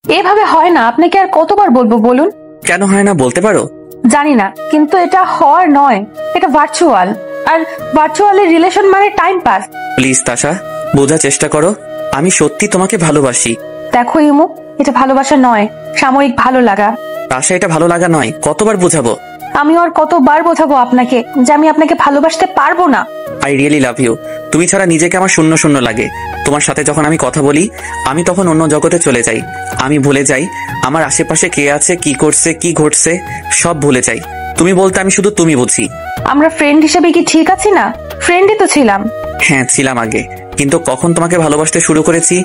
এভাবে হয় না, আপনাকে আর কতবার বলবো বলুন? কেন হয় না বলতে পারো? জানি না, কিন্তু এটা হওয়ার নয়, এটা ভার্চুয়াল। আর ভার্চুয়ালি রিলেশন মানে টাইম পাস। প্লিজ তাশা, বোঝার চেষ্টা করো, আমি সত্যি তোমাকে ভালোবাসি। দেখো ইমু, এটা ভালোবাসা নয়, সাময়িক ভালো লাগা। তাশা, এটা ভালো লাগা নয়, কতবার বোঝাবো? আমি আর কতবার বোঝাবো আপনাকে যে আমি আপনাকে ভালোবাসতে পারবো না। I really love you. তুমি ছাড়া নিজেকে আমার শূন্য শূন্য লাগে। তোমার সাথে যখন আমি কথা বলি, আমি তখন অন্য জগতে চলে যাই। আমি ভুলে যাই আমার আশেপাশে কে আছে, কি করছে, কি ঘটছে, সব ভুলে যাই। তুমি বলতে আমি শুধু তুমি বুঝি। আমরা ফ্রেন্ড হিসেবে কি ঠিক আছি না? ফ্রেন্ডই তো ছিলাম। হ্যাঁ ছিলাম আগে, কিন্তু কখন তোমাকে ভালোবাসতে শুরু করেছি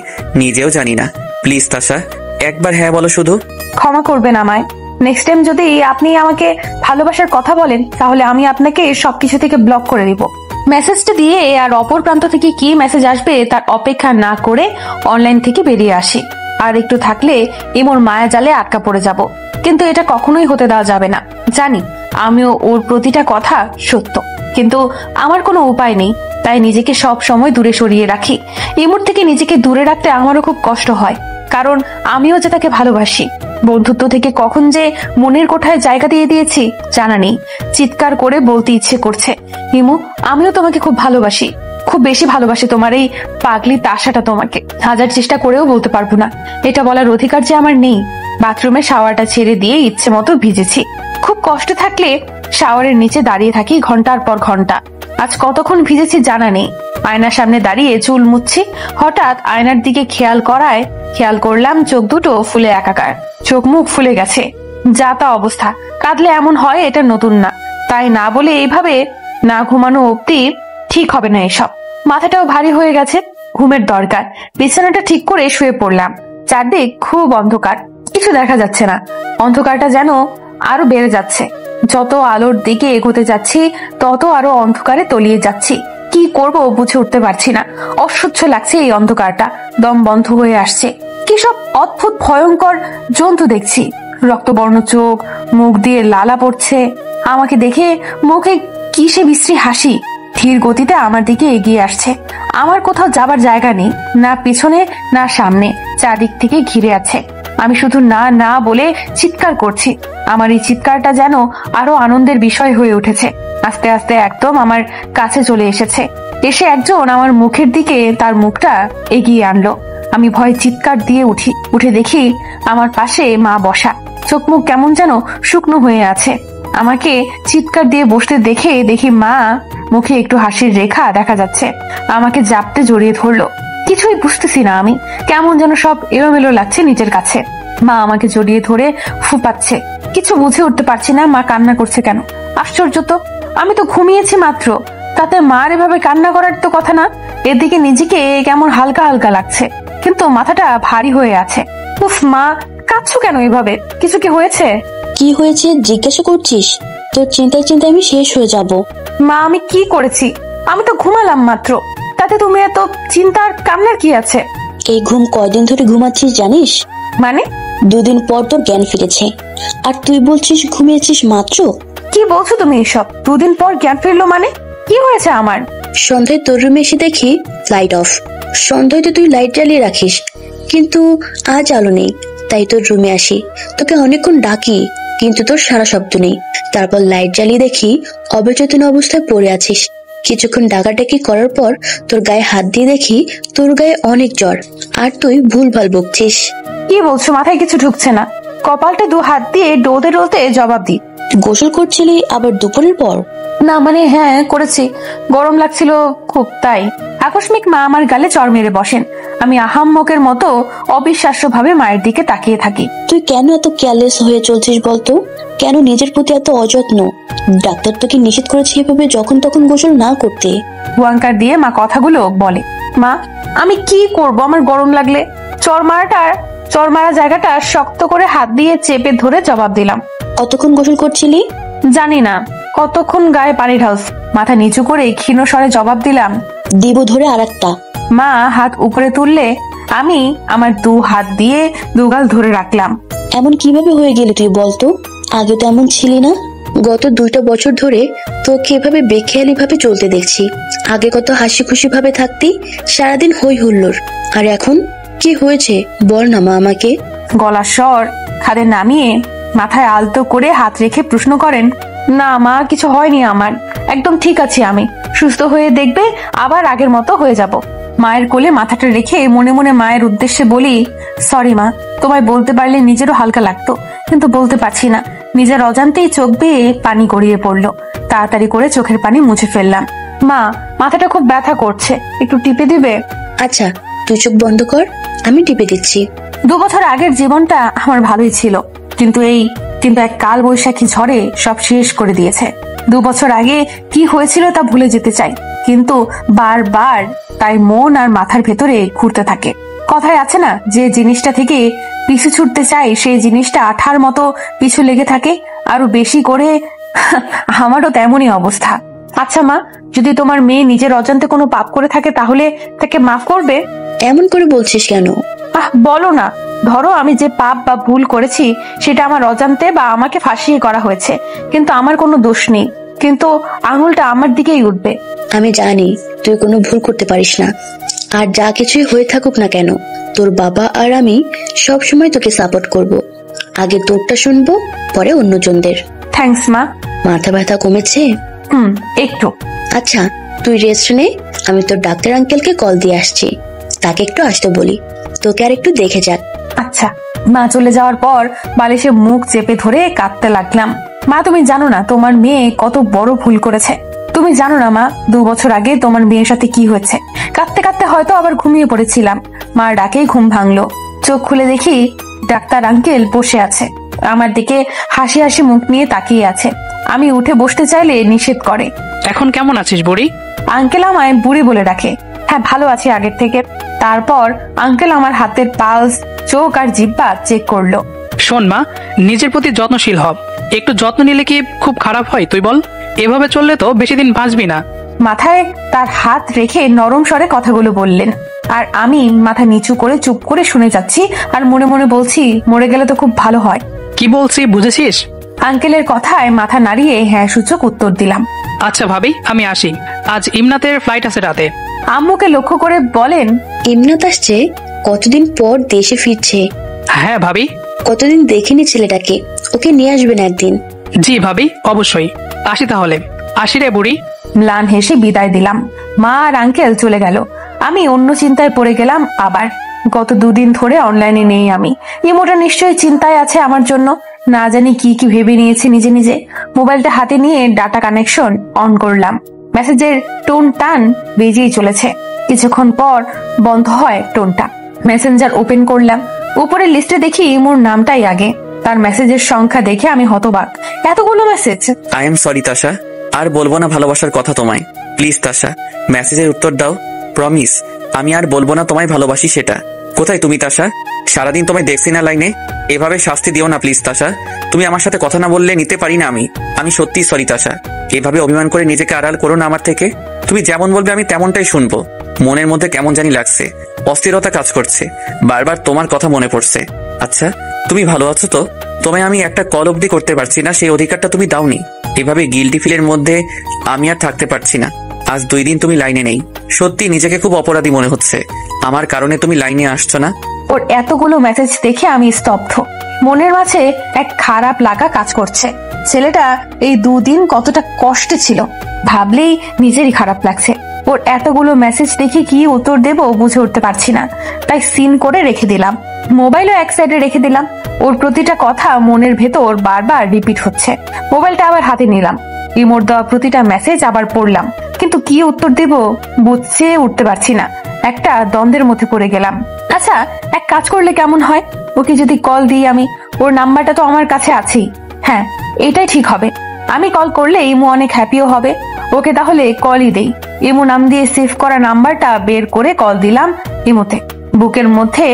নিজেও জানি না। প্লিজ তাশা, একবার হ্যাঁ বলো শুধু। ক্ষমা করবেন আমায়। নেক্সট টাইম যদি আপনি আমাকে ভালোবাসার কথা বলেন, তাহলে আমি আপনাকে সবকিছু থেকে ব্লক করে দিব। মেসেজটা দিয়ে আর অপর প্রান্ত থেকে কি মেসেজ আসবে তার অপেক্ষা না করে অনলাইন থেকে বেরিয়ে আসি। আর একটু থাকলে ইমোর মায়া জালে আটকা পড়ে যাব, কিন্তু এটা কখনোই হতে দেওয়া যাবে না। জানি আমিও ওর প্রতিটা কথা সত্য, কিন্তু আমার কোনো উপায় নেই, তাই নিজেকে সব সময় দূরে সরিয়ে রাখি। ইমোর থেকে নিজেকে দূরে রাখতে আমারও খুব কষ্ট হয়, কারণ আমিও যে তাকে ভালোবাসি। বন্ধুত্ব থেকে কখন যে মনের কোঠায় জায়গা দিয়ে দিয়েছি জানা নেই। চিৎকার করে বলতে ইচ্ছে করছে, হিমু আমিও তোমাকে খুব ভালোবাসি, খুব বেশি ভালোবাসি তোমার এই পাগলি তাশাটা। তোমাকে হাজার চেষ্টা করেও বলতে পারবো না, এটা বলার অধিকার যে আমার নেই। বাথরুমে শাওয়ারটা ছেড়ে দিয়ে ইচ্ছে মতো ভিজেছি। খুব কষ্ট থাকলে শাওয়ারের নিচে দাঁড়িয়ে থাকি ঘন্টার পর ঘন্টা। আজ কতক্ষণ ভিজেছি জানা নেই। আয়নার সামনে দাঁড়িয়ে চুল মুছছি, হঠাৎ আয়নার দিকে খেয়াল করলাম চোখ দুটো ফুলে একাকার, চোখ মুখ ফুলে গেছে। যা তা অবস্থা, কাঁদলে এমন হয় এটা নতুন না। তাই না বলে এইভাবে না ঘুমানো অব্দি ঠিক হবে না এসব। মাথাটাও ভারী হয়ে গেছে, ঘুমের দরকার। বিছানাটা ঠিক করে শুয়ে পড়লাম। চারদিক খুব অন্ধকার, কিছু দেখা যাচ্ছে না। অন্ধকারটা যেন আরো বেড়ে যাচ্ছে। যত আলোর দিকে এগোতে যাচ্ছি তত আরো অন্ধকারে তলিয়ে যাচ্ছি। কি করব বুঝে উঠতে পারছি না। অসহ্য লাগছে এই অন্ধকারটা, দম বন্ধ হয়ে আসছে। কি সব অদ্ভুত ভয়ঙ্কর জন্তু দেখছি। রক্তবর্ণ চোখ, মুখ দিয়ে লালা পড়ছে। আমাকে দেখে মুখে কিসে বিশ্রী হাসি ধীর গতিতে আমার দিকে এগিয়ে আসছে। আমার কোথাও যাবার জায়গা নেই, না পিছনে না সামনে, চারদিক থেকে ঘিরে আছে। আমি শুধু না না বলে চিৎকার করছি। আমার এই চিৎকারটা যেন আরো আনন্দের বিষয় হয়ে উঠেছে। আস্তে আস্তে একদম আমার কাছে চলে এসেছে। এসে একজন আমার মুখের দিকে তার মুখটা এগিয়ে আনলো। আমি ভয়ে চিৎকার দিয়ে উঠে দেখি আমার পাশে মা বসা। চোখ মুখ কেমন যেন শুকনো হয়ে আছে। আমাকে চিৎকার দিয়ে বসতে দেখি মা মুখে একটু হাসির রেখা দেখা যাচ্ছে। আমাকে জাপটে জড়িয়ে ধরলো। কিছুই বুঝতেছি না আমি, কেমন যেন সব এলোমেলো লাগছে নিজের কাছে। মা আমাকে জড়িয়ে ধরে ফুপাচ্ছে। কিছু বুঝে উঠতে পারছি না মা কান্না করছে কেন। আশ্চর্য তো, আমি তো ঘুমিয়েছি মাত্র, তাতে মার এভাবে কান্না করার তো কথা না। এদিকে নিজেকে কেমন হালকা হালকা লাগছে, কিন্তু মাথাটা ভারী হয়ে আছে। উফ মা, কাঁদছো কেন এভাবে? কিছু কি হয়েছে? কি হয়েছে জিজ্ঞাসা করছিস? তোর চিন্তায় চিন্তায় আমি শেষ হয়ে যাব। মা আমি কি করেছি? আমি তো ঘুমালাম মাত্র, তাতে তুমি এত চিন্তার কান্নার কি আছে? এই ঘুম কয়দিন ধরে ঘুমাচ্ছিস জানিস? মানে? 2 দিন পর তোর জ্ঞান ফিরেছে, আর তুই বলছিস ঘুমিয়েছিস মাত্র। কি বলছো তুমি এসব? 2 দিন পর জ্ঞান ফিরলো মানে? কি হয়েছে আমার? সন্ধ্যায় তোর রুমে এসে দেখি লাইট অফ। সন্ধ্যায় তো তুই লাইট জ্বালিয়ে রাখিস, কিন্তু আজ আলো নেই। তাই তোর রুমে আসি, তোকে অনেকক্ষণ ডাকি, কিন্তু তোর সারা শব্দ নেই। তারপর লাইট জ্বালিয়ে দেখি অবচেতন অবস্থায় পড়ে আছিস। কিছুক্ষণ ডাকাডাকি করার পর তোর গায়ে হাত দিয়ে দেখি তোর গায়ে অনেক জ্বর, আর তুই ভুলভাল বকছিস। কি বলছো? মাথায় কিছু ঢুকছে না। কপালটা 2 হাত দিয়ে ডলতে ডলতে জবাব দি, গোসল করছিলি আবার দুপুরের পর? না মানে হ্যাঁ করেছি, গরম লাগছিল খুব তাই। আকস্মিক মা আমার গালে চড় মেরে বসেন। আমি আহাম্মকের মতো অবিশ্বাস্য ভাবে মায়ের দিকে তাকিয়ে থাকি। তুই কেন এত কেয়ারলেস হয়ে চলছিস বলতো? কেন নিজের প্রতি এত অযত্ন? ডাক্তার তোকে নিষেধ করেছে এভাবে যখন তখন গোসল না করতে। হুয়াঙ্কার দিয়ে মা কথাগুলো বলে। মা আমি কি করব? আমার গরম লাগলে চর মারা জায়গাটা শক্ত করে হাত দিয়ে চেপে ধরে জবাব দিলাম। কতক্ষণ গোসল করছিলি? জানি না কতক্ষণ গায়ে পানি ঢালস। মাথা নিচু করে ক্ষীণ স্বরে জবাব দিলাম, দিব ধরে আরেকটা। মা হাত উপরে তুললে আমি আমার 2 হাত দিয়ে দুগাল ধরে রাখলাম। এমন কিভাবে হয়ে গেলি তুই বলতো? আগে তো এমন ছিলি না। গত 2টা বছর ধরে তোকে এভাবে বেখেয়ালি ভাবে চলতে দেখছি। আগে কত হাসি খুশি ভাবে থাকতি, সারাদিন হই হুল্লোড়, আর এখন কি হয়েছে বল না মা আমাকে। গলার স্বর খাদে নামিয়ে মাথায় আলতো করে হাত রেখে প্রশ্ন করেন, না মা, কিছু হয়নি আমার, একদম ঠিক আছি আমি। সুস্থ হয়ে দেখবে আবার আগের মতো হয়ে যাব। মায়ের কোলে মাথাটা রেখে মনে মনে মায়ের উদ্দেশ্যে বলি, সরি মা, তোমায় বলতে পারলে নিজেরও হালকা লাগতো, কিন্তু বলতে পারছি না। নিজের অজান্তেই চোখ বেয়ে পানি গড়িয়ে পড়লো। তাড়াতাড়ি করে চোখের পানি মুছে ফেললাম। মা, মাথাটা খুব ব্যথা করছে, একটু টিপে দিবে? আচ্ছা, তুই চোখ বন্ধ কর, আমি টিপে দিচ্ছি। 2 বছর আগের জীবনটা আমার ভালোই ছিল, কিন্তু এক কাল বৈশাখী ঝড়ে সব শেষ করে দিয়েছে। 2 বছর আগে কি হয়েছিল তা ভুলে যেতে চাই, কিন্তু বারবার তাই মন আর মাথার ভেতরে ঘুরতে থাকে। কথায় আছে না, যে জিনিসটা থেকে পিছু ছুটতে চাই সেই জিনিসটা আঠার মতো পিছু লেগে থাকে আরো বেশি করে। আমারও তেমনই অবস্থা। আচ্ছা মা, যদি তোমার মেয়ে নিজের অজান্তে কোনো পাপ করে থাকে তাহলে তাকে মাফ করবে? এমন করে বলছিস কেন? বলো না। ধরো আমি যে পাপ বা ভুল করেছি সেটা আমার অজান্তে বা আমাকে ফাঁসিয়ে করা হয়েছে, কিন্তু আমার কোনো দোষ নেই, কিন্তু আঙুলটা আমার দিকেই উঠবে। আমি জানি তুই কোনো ভুল করতে পারিস না, আর যা কিছুই হয়ে থাকুক না কেন, তোর বাবা আর আমি সব সময় তোকে সাপোর্ট করব। আগে তোরটা শুনবো, পরে অন্যজনদের। থ্যাঙ্কস মা। মাথা ব্যথা কমেছে? একটু। আচ্ছা, তুই রেস্ট নে, আমি তোর ডাক্তার আঙ্কেলকে কল দিয়ে আসছি, তাকে একটু আসতে বলি, তোকে আর একটু দেখে যাক। আচ্ছা। মা চলে যাওয়ার পর বালিশে মুখ চেপে ধরে কাঁদতে লাগলাম। মা, তুমি জানো না তোমার মেয়ে কত বড় ভুল করেছে। তুমি জানো না মা, 2 বছর আগে তোমার মেয়ের সাথে কি হয়েছে। কাঁদতে কাঁদতে হয়তো আবার ঘুমিয়ে পড়েছিলাম। মার ডাকেই ঘুম ভাঙলো। চোখ খুলে দেখি ডাক্তার আঙ্কেল বসে আছে, আমার দিকে হাসি হাসি মুখ নিয়ে তাকিয়ে আছে। আমি উঠে বসতে চাইলে নিষেধ করে। এখন কেমন আছিস বুড়ি? আঙ্কেল আমায় বুড়ি বলে ডাকে। হ্যাঁ, ভালো আছি আগের থেকে। তারপর আঙ্কেল আমার হাতের পালস, চোখ আর জিহ্বা চেক করলো। শোন মা, নিজের প্রতি যত্নশীল হব। একটু যত্ন নিলে কি খুব খারাপ হয় তুই বল? এভাবে চললে তো বেশি দিন বাঁচবি না। মাথায় তার হাত রেখে নরম স্বরে কথাগুলো বললেন, আর আমি মাথা নিচু করে চুপ করে শুনে যাচ্ছি আর মনে মনে বলছি, মরে গেলে তো খুব ভালো হয়। কি বলছি বুঝেছিস? আঙ্কেলের কথায় মাথা নাড়িয়ে হ্যাঁ সূচক উত্তর দিলাম। আচ্ছা ভাবি, আমি আসি, আজ ইমনাতের ফ্লাইট আছে রাতে। আম্মুকে লক্ষ্য করে বলেন, ইমনাত আসছে? কতদিন পর দেশে ফিরছে। হ্যাঁ ভাবি। কতদিন দেখিনি ছেলেটাকে, ওকে নিয়ে আসবেন একদিন। জি ভাবি, অবশ্যই। আসি তাহলে। আসি রে বুড়ি। ম্লান হেসে বিদায় দিলাম। মা আর আঙ্কেল চলে গেল। আমি অন্য চিন্তায় পড়ে গেলাম আবার। গত 2 দিন ধরে অনলাইনে নেই আমি। ইমোটা নিশ্চয়ই চিন্তায় আছে আমার জন্য। না জানি কি কি ভেবে নিয়েছে নিজে নিজে। মোবাইলটা হাতে নিয়ে ডাটা কানেকশন অন করলাম। মেসেজের টোন টান বেজেই চলেছে। কিছুক্ষণ পর বন্ধ হয় টোনটা। মেসেঞ্জার ওপেন করলাম। উপরের লিস্টে দেখি ইমোর নামটাই আগে। তার মেসেজের সংখ্যা দেখে আমি হতবাক। এতগুলো মেসেজ! আই এম সরি তাশা, আর বলবো না ভালোবাসার কথা তোমায়। প্লিজ তাশা, মেসেজের উত্তর দাও। প্রমিস, আমি আর বলবো না তোমায় ভালোবাসি সেটা। কোথায় তুমি তাশা? সারাদিন তোমায় দেখছি না লাইনে। এভাবে শাস্তি দিও না প্লিজ তাশা। তুমি আমার সাথে কথা না বললে নিতে পারি না আমি সত্যি সরি তাশা। এভাবে অভিমান করে নিজেকে আড়াল করো না আমার থেকে। তুমি যেমন বলবে আমি তেমনটাই শুনবো। মনের মধ্যে কেমন জানি লাগছে, অস্থিরতা কাজ করছে, বারবার তোমার কথা মনে পড়ছে। আচ্ছা, তুমি ভালো আছো তো? তোমায় আমি একটা কল অবধি করতে পারছি না, সেই অধিকারটা তুমি দাওনি। এভাবে গিল্টি ফিলের মধ্যে আমি আর থাকতে পারছি না। আজ 2 দিন তুমি লাইনে নেই, সত্যি নিজেকে খুব অপরাধী মনে হচ্ছে। আমার কারণে তুমি লাইনে আসছো না। ওর এতগুলো মেসেজ দেখে আমি স্তব্ধ। মনের মাঝে এক খারাপ লাগা কাজ করছে। ছেলেটা এই 2 দিন কতটা কষ্টে ছিল ভাবলেই নিজেরই খারাপ লাগছে। ওর এতগুলো মেসেজ দেখে কি উত্তর দেব বুঝে উঠতে পারছি না, তাই সিন করে রেখে দিলাম। মোবাইলও এক সাইডে রেখে দিলাম। ওর প্রতিটা কথা মনের ভেতর বারবার রিপিট হচ্ছে। মোবাইলটা আবার হাতে নিলাম। ইমোর দেওয়া প্রতিটা মেসেজ আবার পড়লাম, কিন্তু কি উত্তর দেব বুঝে উঠতে পারছি না। একটা দ্বন্দ্বের মধ্যে পড়ে গেলাম। আচ্ছা, এক কাজ করলে কেমন হয়? ওকে যদি কল দিই আমি, ওর নাম্বারটা তো আমার কাছে আছেই। হ্যাঁ, এটাই ঠিক হবে। আমি কল করলে ইমু অনেক হ্যাপিও হবে। ওকে তাহলে কলই দেই। ইমু নাম দিয়ে সেভ করা নাম্বারটা বের করে কল দিলাম ইমুতে। বুকের মধ্যে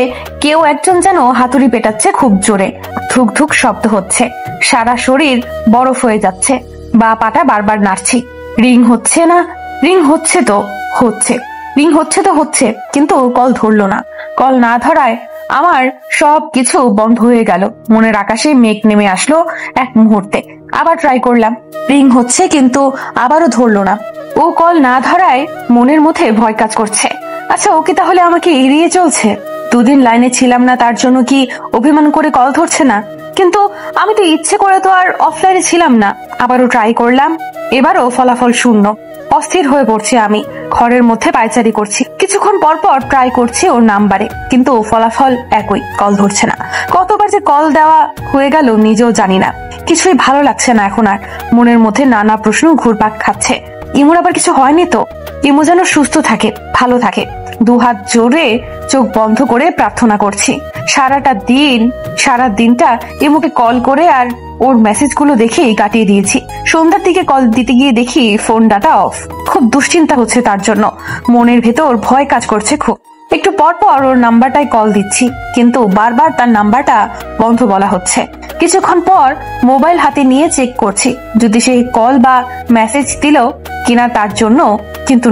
কেউ একজন যেন হাতুড়ি পেটাচ্ছে খুব জোরে। ধুক ধুক শব্দ হচ্ছে, সারা শরীর বরফ হয়ে যাচ্ছে। বা পাটা বারবার নাড়ছি। রিং হচ্ছে না, রিং হচ্ছে তো হচ্ছে, রিং হচ্ছে তো হচ্ছে, কিন্তু কল ধরলো না। কল না ধরায় আমার সব কিছু বন্ধ হয়ে গেল। মনের আকাশে মেঘ নেমে আসলো এক মুহূর্তে। আবার ট্রাই করলাম, রিং হচ্ছে কিন্তু আবারও ধরলো না। ও কল না ধরায় মনের মধ্যে ভয় কাজ করছে। আচ্ছা, ও কি তাহলে আমাকে এড়িয়ে চলছে? দুদিন লাইনে ছিলাম না তার জন্য কি অভিমান করে কল ধরছে না? কিন্তু আমি তো ইচ্ছে করে তো আর অফলাইনে ছিলাম না। আবারও ট্রাই করলাম, এবারও ফলাফল শূন্য। অস্থির হয়ে পড়ছি আমি, ঘরের মধ্যে পায়চারি করছি। কিছুক্ষণ পর পর ট্রাই করছি ওর নাম্বারে, কিন্তু ফলাফল একই, কল ধরছে না। কতবার যে কল দেওয়া হয়ে গেল নিজেও জানি না। কিছুই ভালো লাগছে না এখন আর। মনের মধ্যে নানা প্রশ্ন ঘুরপাক খাচ্ছে। ইমুর আবার কিছু হয়নি তো? ইমু যেন সুস্থ থাকে, ভালো থাকে। দুহাত জোরে চোখ বন্ধ করে প্রার্থনা করছি। সারা দিনটা ইমুকে কল করে আর ওর মেসেজগুলো দেখেই কাটিয়ে দিয়েছি। সন্ধ্যার দিকে কল দিতে গিয়ে দেখি ফোন ডাটা অফ। খুব দুশ্চিন্তা হচ্ছে তার জন্য। মনের ভেতর ভয় কাজ করছে খুব। একটু পর পর ওর নাম্বারটায় কল দিচ্ছি, কিন্তু বারবার তার নাম্বারটা বন্ধ বলা হচ্ছে। কিছুক্ষণ পর মোবাইল হাতে নিয়ে চেক করছি যদি সে কল বা মেসেজ দিল কিনা তার জন্য, কিন্তু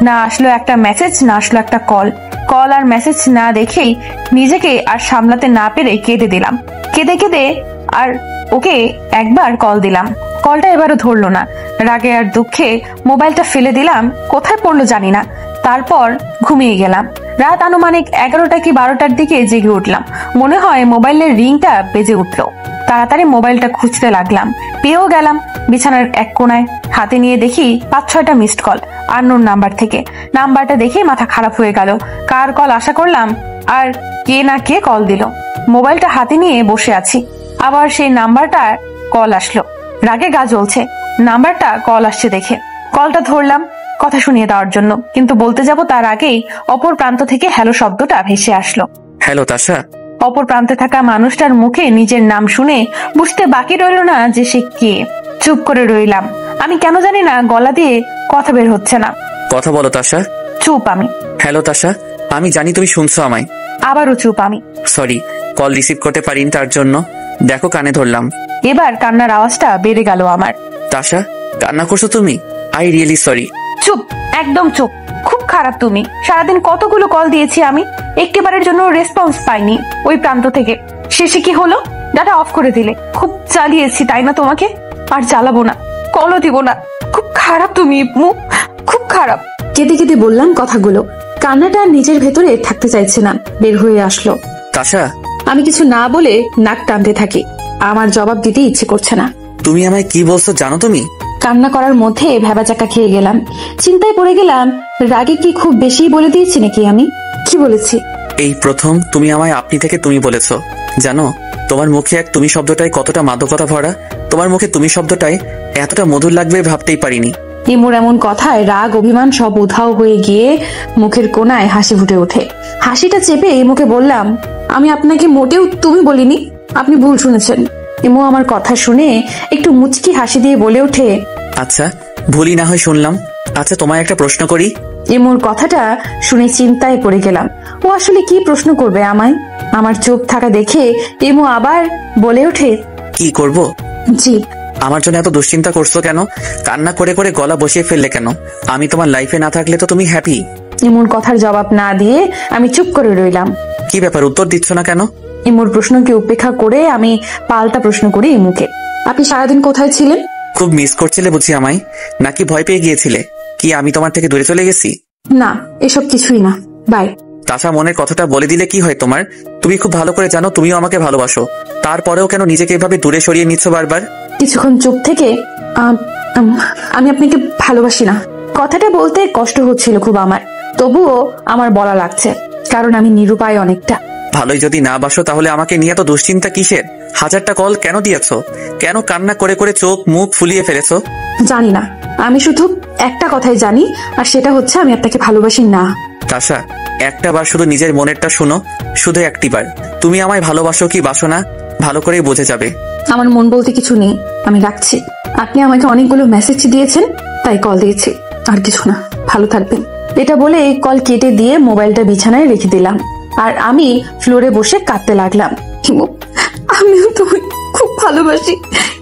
না আসলো একটা মেসেজ, না আসলো একটা কল। কল আর মেসেজ না দেখেই নিজেকে আর সামলাতে না পেরে কেঁদে দিলাম। কেঁদে আর ওকে একবার কল দিলাম। কলটা এবারও ধরলো না। রাগে আর দুঃখে মোবাইলটা ফেলে দিলাম, কোথায় পড়লো জানি না। তারপর ঘুমিয়ে গেলাম। রাত আনুমানিক 11টা কি 12টার দিকে জেগে উঠলাম। মনে হয় মোবাইলের রিংটা বেজে উঠলো। তাড়াতাড়ি মোবাইলটা খুঁজতে লাগলাম, পেয়েও গেলাম। বিছানার এক কোনায় হাতে নিয়ে দেখি 5-6টা মিসড কল আননোন নাম্বার থেকে। নাম্বারটা দেখে মাথা খারাপ হয়ে গেল। কার কল আশা করলাম, আর কে না কে কল দিল। মোবাইলটা হাতে নিয়ে বসে আছি, আবার সেই নাম্বারটা কল আসলো। রাগে গা জ্বলছে। নাম্বারটা কল আসছে দেখে কলটা ধরলাম কথা শুনিয়ে দেওয়ার জন্য, কিন্তু বলতে যাব তার আগেই অপর প্রান্ত থেকে হ্যালো শব্দটা ভেসে আসলো। হ্যালো তাশা। অপর প্রান্তে থাকা মানুষটার মুখে নিজের নাম শুনে বুঝতে বাকি রইল না যে সে কে। চুপ করে রইলাম। আমি কেন জানি না গলা দিয়ে কথা বের হচ্ছে না। কথা বলো তাশা। চুপ আমি। হ্যালো তাশা, আমি জানি তুমি শুনছো আমায়। আবারও চুপ আমি। সরি, কল রিসিভ করতে পারিনি তার জন্য। দেখো কানে ধরলাম। এবার কান্নার আওয়াজটা বেড়ে গেল আমার। তাশা, কান্না করছো তুমি? I really sorry. চুপ, একদম চুপ। খুব খারাপ তুমি। সারাদিন কতগুলো কল দিয়েছি আমি, একটিবারের জন্য রেসপন্স পাইনি ওই প্রান্ত থেকে। শেষে কি হলো? ডাটা অফ করে দিলে। খুব চালিয়েছি তাই না তোমাকে? আর চালাবো না, কলও দিব না। খুব খারাপ তুমি ইপমু, খুব খারাপ। কেঁদে কেঁদে বললাম কথাগুলো। কান্নাটা নিজের ভেতরে থাকতে চাইছে না, বের হয়ে আসলো। তাশা, আমি কিছু না বলে নাক টানতে থাকি। আমার জবাব দিতে ইচ্ছে করছে না। তুমি আমায় কি বলছো জানো তুমি? কান্না করার মধ্যে ভেবাচাকা খেয়ে গেলাম। চিন্তায় পড়ে গেলাম, রাগে কি খুব বেশি বলে দিয়েছি নাকি? আমি কি বলেছি? এই প্রথম তুমি আমায় আপনি থেকে তুমি বলেছো। জানো, তোমার মুখে এক তুমি শব্দটাই কতটা মাদকতা ভরা। তোমার মুখে তুমি শব্দটাই এতটা মধুর লাগবে ভাবতেই পারিনি। ইমুর এমন কথায় রাগ অভিমান সব উধাও হয়ে গিয়ে মুখের কোনায় হাসি ফুটে ওঠে। হাসিটা চেপে ইমুকে বললাম, আমি আপনাকে মোটেও তুমি বলিনি, আপনি ভুল শুনেছেন। ইমু আমার কথা শুনে একটু মুচকি হাসি দিয়ে বলে ওঠে, আচ্ছা, ভুলই না হয় শুনলাম। আচ্ছা, তোমায় একটা প্রশ্ন করি। ইমুর কথাটা শুনে চিন্তায় পড়ে গেলাম। ও আসলে কি প্রশ্ন করবে আমায়? আমার চুপ থাকা দেখে ইমু আবার বলে ওঠে, কি করব? জি। আমার জন্য এত দুশ্চিন্তা করছো কেন? কান্না করে করে গলা বসিয়ে ফেললে কেন? আমি তোমার লাইফে না থাকলে তো তুমি হ্যাপি। ইমুর কথার জবাব না দিয়ে আমি চুপ করে রইলাম। কি ব্যাপার, উত্তর দিচ্ছ না কেন? ইমুর প্রশ্নকে উপেক্ষা করে আমি পাল্টা প্রশ্ন করি ইমুকে, আপনি সারাদিন কোথায় ছিলেন? খুব মিস করছিলে বুঝি আমায়, নাকি ভয় পেয়ে গিয়েছিলে? কি আমি তোমার থেকে দূরে চলে গেছি? না, এসব কিছুই না, বাই। তাশা, মনের কথাটা বলে দিলে কি হয় তোমার? তুমি খুব ভালো করে জানো তুমিও আমাকে ভালোবাসো। তারপরেও কেন নিজেকে এভাবে দূরে সরিয়ে নিচ্ছ বারবার? কিছুক্ষণ চুপ থেকে আমি আপনাকে ভালোবাসি না কথাটা বলতে কষ্ট হচ্ছিল খুব আমার। তবুও আমার বলা লাগছে, কারণ আমি নিরুপায় অনেকটা। ভালোই যদি না বাসো তাহলে আমাকে নিয়ে তো দুশ্চিন্তা কিসের? 1000টা কল কেন দিয়েছো? কেন কান্না করে করে চোখ মুখ ফুলিয়ে ফেলেছো? জানি না, আমি শুধু একটা কথাই জানি, আর সেটা হচ্ছে আমি আপনাকে ভালোবাসি না। তাশা, একটা বার শুধু নিজের মনেরটা শুনো, শুধু একটি বার। তুমি আমায় ভালোবাসো কি বাসো না ভালো করেই বুঝে যাবে। আমার মন বলতে কিছু নেই, আমি রাখছি। আপনি আমাকে অনেকগুলো মেসেজ দিয়েছেন, তাই কল দিয়েছি, আর কিছু না। ভালো থাকবেন। এটা বলে এই কল কেটে দিয়ে মোবাইলটা বিছানায় রেখে দিলাম, আর আমি ফ্লোরে বসে কাঁদতে লাগলাম। আমিও তোমায় খুব ভালোবাসি,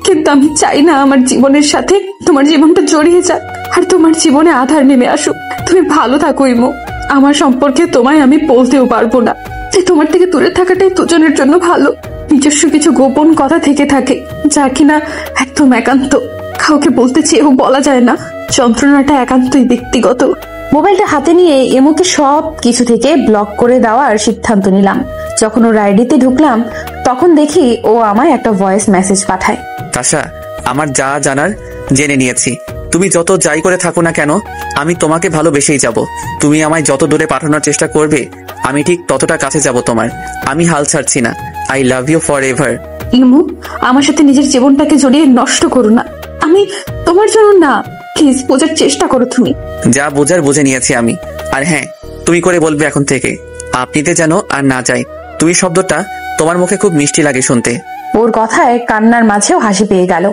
কিন্তু আমি চাই না আমার জীবনের সাথে তোমার জীবনটা জড়িয়ে যাক, আর তোমার জীবনে আধার নেমে আসুক। তুমি ভালো থাকো ইমো। আমার সম্পর্কে তোমায় আমি বলতেও পারবো না, যে তোমার থেকে দূরে থাকাটাই দুজনের জন্য ভালো। নিজস্ব কিছু গোপন কথা থেকে থাকে, যা কিনা একদম একান্ত, কাউকে বলতে চেয়েও বলা যায় না। যন্ত্রণাটা একান্তই ব্যক্তিগত। মোবাইলটা হাতে নিয়ে এমুকে সব কিছু থেকে ব্লক করে দেওয়ার সিদ্ধান্ত নিলাম। যখন ওর আইডিতে ঢুকলাম তখন দেখি ও আমায় একটা ভয়েস মেসেজ পাঠায়। তাশা, আমার যা জানার জেনে নিয়েছি। তুমি যত যাই করে থাকো না কেন, আমি তোমাকে ভালোবেসেই যাব। তুমি আমায় যত দূরে পাঠানোর চেষ্টা করবে, আমি ঠিক ততটা কাছে যাব তোমার। আমি হাল ছাড়ছি না। I love you forever. ইমু, আমার সাথে নিজের জীবনটাকে জড়িয়ে নষ্ট করো না। আমি তোমার জন্য না, প্লিজ বোঝার চেষ্টা করো তুমি। যা বোঝার বুঝে নিয়েছি আমি। আর হ্যাঁ, তুমি করে বলবে এখন থেকে। আপনিতে যেন আর না যাই। তুমি শব্দটা তোমার মুখে খুব মিষ্টি লাগে শুনতে। ওর কথায় কান্নার মাঝেও হাসি পেয়ে গেল।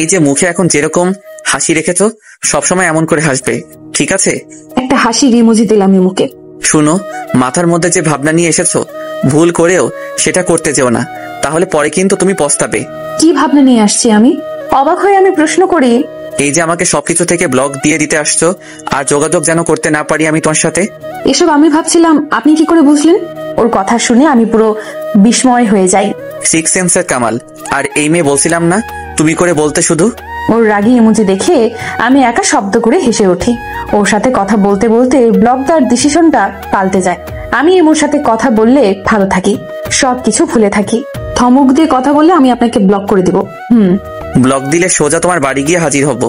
এই যে মুখে এখন যেরকম হাসি রেখেছো, সবসময় এমন করে হাসবে, ঠিক আছে? একটা হাসির ইমোজি দিলাম ইমুকে। শুনো, মাথার মধ্যে যে ভাবনা নিয়ে এসেছো, ভুল করেও সেটা করতে যেও না, তাহলে পরে কিন্তু তুমি পস্তাবে। কি ভাবনা নিয়ে আসছি আমি? অবাক হয়ে আমি প্রশ্ন করি, এই যে আমাকে সবকিছু থেকে ব্লক দিয়ে দিতে আসছো, আর যোগাযোগ যেন করতে না পারি আমি তোমার সাথে। এসব আমি ভাবছিলাম, আপনি কি করে বুঝলেন? ওর কথা শুনে আমি পুরো বিস্ময় হয়ে যাই। সিক্স সেন্সের কামাল। আর এই মেয়ে বলছিলাম না তুমি করে বলতে শুধু। ওর রাগী ইমোজি দেখে আমি একা শব্দ করে হেসে উঠি। ওর সাথে কথা বলতে বলতে ব্লক দেওয়ার ডিসিশনটা পাল্টে যায়। আমি এমোর সাথে কথা বললে ভালো থাকি, সবকিছু ভুলে থাকি। ধমক দিয়ে কথা বললে আমি আপনাকে ব্লক করে দিব। ব্লক দিলে সোজা তোমার বাড়ি গিয়ে হাজির হব,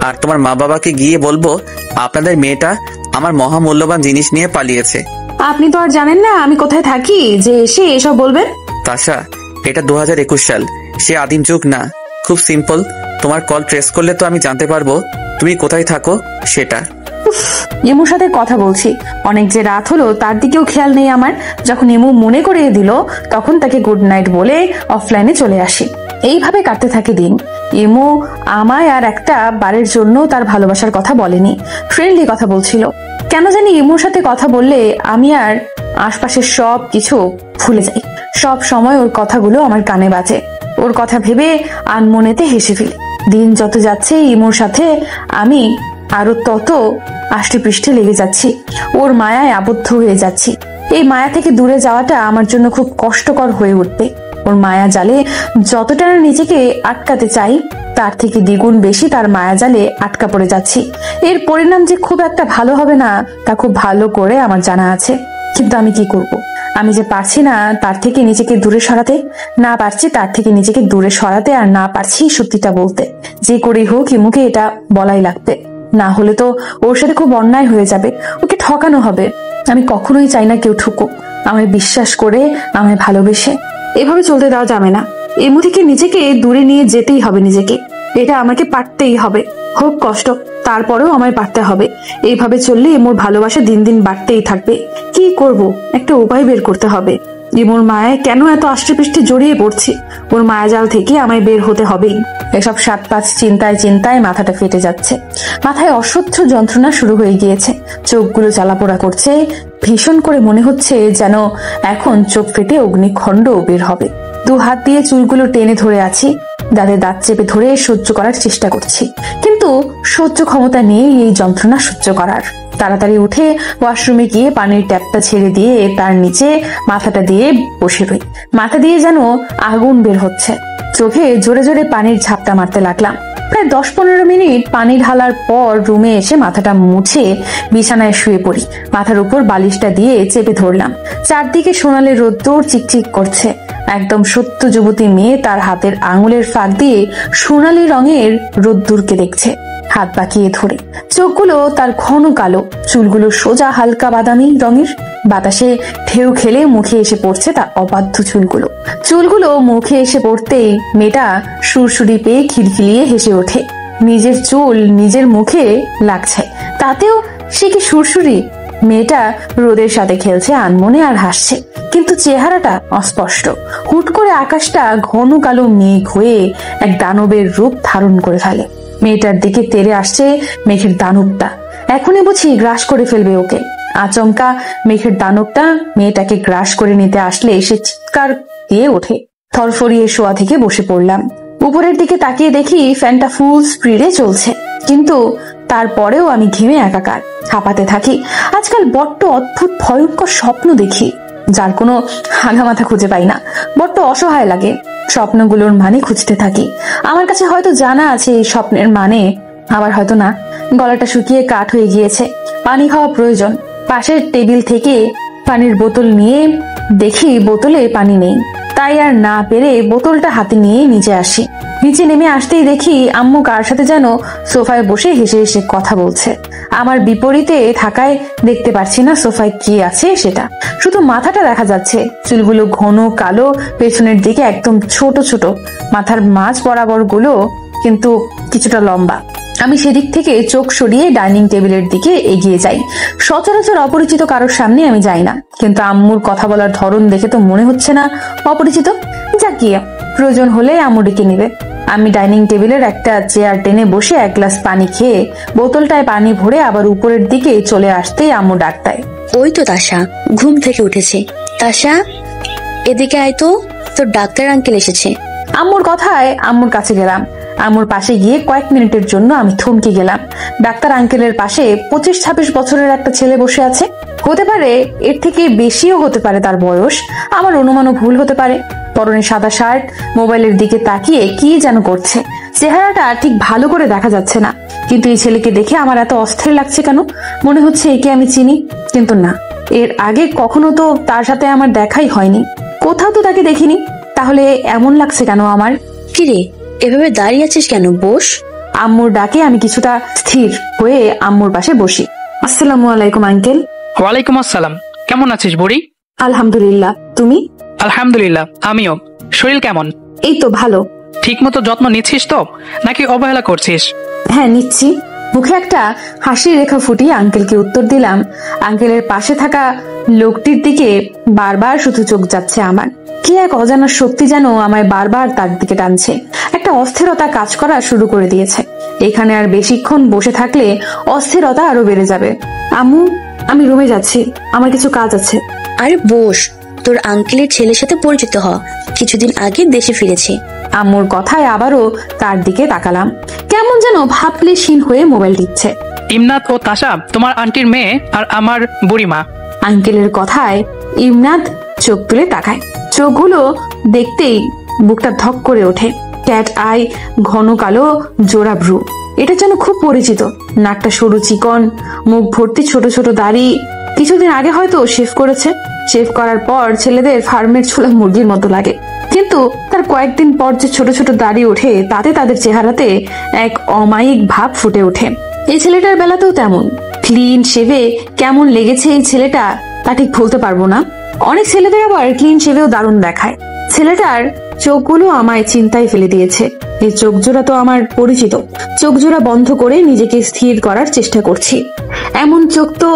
আর তোমার মা বাবাকে গিয়ে বলবো আপনাদের মেয়েটা আমার মহামূল্যবান জিনিস নিয়ে পালিয়েছে। আপনি তো আর জানেন না আমি কোথায় থাকি যে এসে এসব বলবেন। তাশা, এটা 2021 সাল, সে আদিম যুগ না। খুব সিম্পল, তোমার কল ট্রেস করলে তো আমি জানতে পারবো তুমি কোথায় থাকো সেটা। এমুর সাথে কথা বলছি, অনেক যে রাত হলো তার দিকেও খেয়াল নেই আমার। যখন এমু মনে করিয়ে দিল তখন তাকে গুড নাইট বলে অফলাইনে চলে আসি। এইভাবে কাটতে থাকে দিন। এমু আমায় আর একটা বারের জন্য তার ভালোবাসার কথা বলেনি, ফ্রেন্ডলি কথা বলছিল। কেন জানি এমুর সাথে কথা বললে আমি আর আশপাশের সব কিছু ভুলে যাই। সব সময় ওর কথাগুলো আমার কানে বাজে। ওর কথা ভেবে আনমনেতে হেসে ফেলি। দিন যত যাচ্ছে ইমুর সাথে আমি আরো তত আষ্টে পৃষ্ঠে লেগে যাচ্ছি। ওর মায়ায় আবদ্ধ হয়ে যাচ্ছি। এই মায়া থেকে দূরে যাওয়াটা আমার জন্য খুব কষ্টকর হয়ে উঠবে। ওর মায়া জালে যতটা না নিজেকে আটকাতে চাই, তার থেকে দ্বিগুণ বেশি তার মায়া জালে আটকা পড়ে যাচ্ছি। এর পরিণাম যে খুব একটা ভালো হবে না তা খুব ভালো করে আমার জানা আছে। কিন্তু আমি কি করব? আমি যে পারছি না তার থেকে নিজেকে দূরে সরাতে, না পারছি তার থেকে নিজেকে দূরে সরাতে, আর না পারছি সত্যিটা বলতে। যে করেই হোক ইমুকে এটা বলাই লাগবে, না হলে তো ওর সাথে খুব অন্যায় হয়ে যাবে, ওকে ঠকানো হবে। আমি কখনোই চাই না কেউ ঠুকুক আমায় বিশ্বাস করে, আমায় ভালোবেসে। এভাবে চলতে দেওয়া যাবে না। এমু থেকে নিজেকে দূরে নিয়ে যেতেই হবে নিজেকে। এটা আমাকে পারতেই হবে, হোক কষ্ট, তারপরেও আমায় পারতে হবে। এইভাবে চললে এমুর ভালোবাসা দিন দিন বাড়তেই থাকবে। কি করব? একটা উপায় বের করতে হবে। ইমুর মায়ায় কেন এত আষ্টে জড়িয়ে পড়ছি? ওর মায়াজাল থেকে আমায় বের হতে হবেই। এসব 7-5 চিন্তায় চিন্তায় মাথাটা ফেটে যাচ্ছে। মাথায় অসহ্য যন্ত্রণা শুরু হয়ে গিয়েছে। চোখগুলো জ্বালাপোড়া করছে। ভীষণ করে মনে হচ্ছে যেন এখন চোখ ফেটে অগ্নিখণ্ড বের হবে। 2 হাত দিয়ে চুলগুলো টেনে ধরে আছি, দাঁতে দাঁত চেপে ধরে সহ্য করার চেষ্টা করছি, কিন্তু সহ্য ক্ষমতা নেই এই যন্ত্রণা সহ্য করার। তাড়াতাড়ি উঠে ওয়াশরুমে গিয়ে পানির ট্যাপটা ছেড়ে দিয়ে তার নিচে মাথাটা দিয়ে বসে রই। মাথা দিয়ে যেন আগুন বের হচ্ছে। চোখে জোরে জোরে পানির ঝাপটা মারতে লাগলাম। প্রায় 10-15 মিনিট পানি ঢালার পর রুমে এসে মাথাটা মুছে বিছানায় শুয়ে পড়ি। মাথার উপর বালিশটা দিয়ে চেপে ধরলাম। চারদিকে সোনালি রোদ্দুর চিকচিক করছে। একদম সত্য যুবতী মেয়ে তার হাতের আঙুলের ফাঁক দিয়ে সোনালি রঙের রোদ্দুরকে দেখছে, হাত বাঁকিয়ে ধরে। চোখগুলো তার ঘন কালো, চুলগুলো সোজা হালকা বাদামি রঙের। বাতাসে ঢেউ খেলে মুখে এসে পড়ছে তার অবাধ্য চুলগুলো মুখে এসে পড়তেই মেয়েটা সুরসুরি পেয়ে খিলখিলিয়ে হেসে ওঠে। নিজের চুল নিজের মুখে লাগছে, তাতেও সে কি সুরসুরি? মেয়েটা রোদের সাথে খেলছে আনমনে আর হাসছে, কিন্তু চেহারাটা অস্পষ্ট। হুট করে আকাশটা ঘন কালো মেঘ হয়ে এক দানবের রূপ ধারণ করে ফেলে। মেয়েটার দিকে তেড়ে আসছে মেঘের দানবটা। এখনই বুঝি গ্রাস করে ফেলবে ওকে। আচমকা মেঘের দানবটা মেয়েটাকে গ্রাস করে নিতে আসলে সে চিৎকার দিয়ে ওঠে। থরফরিয়ে শোয়া থেকে বসে পড়লাম। উপরের দিকে তাকিয়ে দেখি ফ্যানটা ফুল স্পিডে চলছে, কিন্তু তারপরেও আমি ঘেমে একাকার, হাঁপাতে থাকি। আজকাল বড্ড অদ্ভুত ভয়ঙ্কর স্বপ্ন দেখি, যার কোনো হাগামাথা খুঁজে পাই না। বড্ড অসহায় লাগে। স্বপ্নগুলোর মানে খুঁজতে থাকি। আমার কাছে হয়তো জানা আছে এই স্বপ্নের মানে, আবার হয়তো না। গলাটা শুকিয়ে কাঠ হয়ে গিয়েছে, পানি খাওয়া প্রয়োজন। পাশের টেবিল থেকে পানির বোতল নিয়ে দেখি বোতলে পানি নেই, তাই আর না পেরে বোতলটা হাতে নিয়ে নিচে আসি। নিচে নেমে আসতেই দেখি আম্মু কার সাথে যেন সোফায় বসে হেসে হেসে কথা বলছে। আমার বিপরীতে থাকায় দেখতে পাচ্ছি না সোফায় কি আছে সেটা, শুধু মাথাটা দেখা যাচ্ছে। চুলগুলো ঘন কালো, পেছনের দিকে একদম ছোট ছোট, মাথার মাঝ বরাবর গুলো কিন্তু কিছুটা লম্বা। আমি সেদিক থেকে চোখ সরিয়ে ডাইনিং টেবিলের দিকে এগিয়ে যাই। সচরাচর অপরিচিত কারোর সামনে আমি যাই না, কিন্তু আম্মুর কথা বলার ধরন দেখে তো মনে হচ্ছে না অপরিচিত। যা গিয়ে প্রয়োজন হলে আম্মু ডেকে নিবে। আমি ডাইনিং টেবিলের একটা চেয়ার টেনে বসে এক গ্লাস পানি খেয়ে বোতলটায় পানি ভরে আবার উপরের দিকে চলে আসতেই আম্মু ডাক দেয়। ওই তো তাশা ঘুম থেকে উঠেছে। তাশা, এদিকে আয় তো, তোর ডাক্তার আঙ্কেল এসেছে। আম্মুর কথায় আম্মুর কাছে গেলাম। আম্মুর পাশে গিয়ে কয়েক মিনিটের জন্য আমি থমকে গেলাম। ডাক্তার আঙ্কেলের পাশে 25-26 বছরের একটা ছেলে বসে আছে। হতে পারে এর থেকে বেশিও হতে পারে তার বয়স, আমার অনুমানও ভুল হতে পারে। পরনে সাদা শার্ট, মোবাইলের দিকে তাকিয়ে কি যেন করছে। চেহারাটা ঠিক ভালো করে দেখা যাচ্ছে না, কিন্তু এই ছেলেকে দেখে আমার এত অস্থির লাগছে কেন? মনে হচ্ছে একে আমি চিনি, কিন্তু না, এর আগে কখনো তো তার সাথে আমার দেখাই হয়নি, কোথাও তো তাকে দেখিনি। তাহলে এমন লাগছে কেন আমার? কিরে, এভাবে দাঁড়িয়ে আছিস কেন? বস। আম্মুর ডাকে আমি কিছুটা স্থির হয়ে আম্মুর পাশে বসি। আসসালামু আলাইকুম আঙ্কেল। ওয়ালাইকুম আসসালাম। কেমন আছিস বুড়ি? আলহামদুলিল্লাহ, তুমি? আলহামদুলিল্লাহ, আমিও। শরীর কেমন? এই তো ভালো। ঠিক মতো যত্ন নিচ্ছিস তো, নাকি অবহেলা করছিস? হ্যাঁ, নিচ্ছি। মুখে একটা হাসির রেখা ফুটিয়ে আঙ্কেলকে উত্তর দিলাম। আঙ্কেলের পাশে থাকা লোকটির দিকে বারবার শুধু চোখ যাচ্ছে আমার। কি এক অজানা শক্তি যেন আমায় বারবার তার দিকে টানছে। একটা অস্থিরতা কাজ করা শুরু করে দিয়েছে। এখানে আর বেশিক্ষণ বসে থাকলে অস্থিরতা আরো বেড়ে যাবে। আম্মু, আমি রুমে যাচ্ছি, আমার কিছু কাজ আছে। আরে বস, তোর আঙ্কেলের ছেলের সাথে পরিচিত হ, কিছুদিন আগে দেশে ফিরেছে। আম্মুর কথায় আবারও তার দিকে তাকালাম। কেমন যেন ভাবলেশীন হয়ে মোবাইল দিচ্ছে। ইমনাত ও তাশা তোমার আন্টির মেয়ে আর আমার বুড়িমা। আঙ্কেলের কথায় ইমনাত চোখ তুলে তাকায়। চোখগুলো দেখতেই বুকটা ধক করে ওঠে। ক্যাট আই, ঘন কালো জোড়া ভ্রু, এটা যেন খুব পরিচিত। নাকটা সরু চিকন, মুখ ভর্তি ছোট ছোট দাড়ি। কিছুদিন আগে হয়তো শেভ করেছে। শেভ করার পর ছেলেদের ফার্মের ছোলা মুরগির মতো লাগে, কিন্তু তার কয়েকদিন পর যে ছোট ছোট দাড়ি ওঠে তাতে তাদের চেহারাতে এক অমায়িক ভাব ফুটে ওঠে। এই ছেলেটার বেলাতেও তেমন। ক্লিন শেভে কেমন লেগেছে এই ছেলেটা তা ঠিক বলতে পারবো না। অনেক ছেলেদের আবার ক্লিন শেভেও দারুণ দেখায়। ছেলেটার চোখগুলো আমায় চিন্তায় ফেলে দিয়েছে। এই চোখ জোড়া তো আমার পরিচিত। চোখ জোড়া বন্ধ করে নিজেকে স্থির করার চেষ্টা করছি। এমন চোখ তো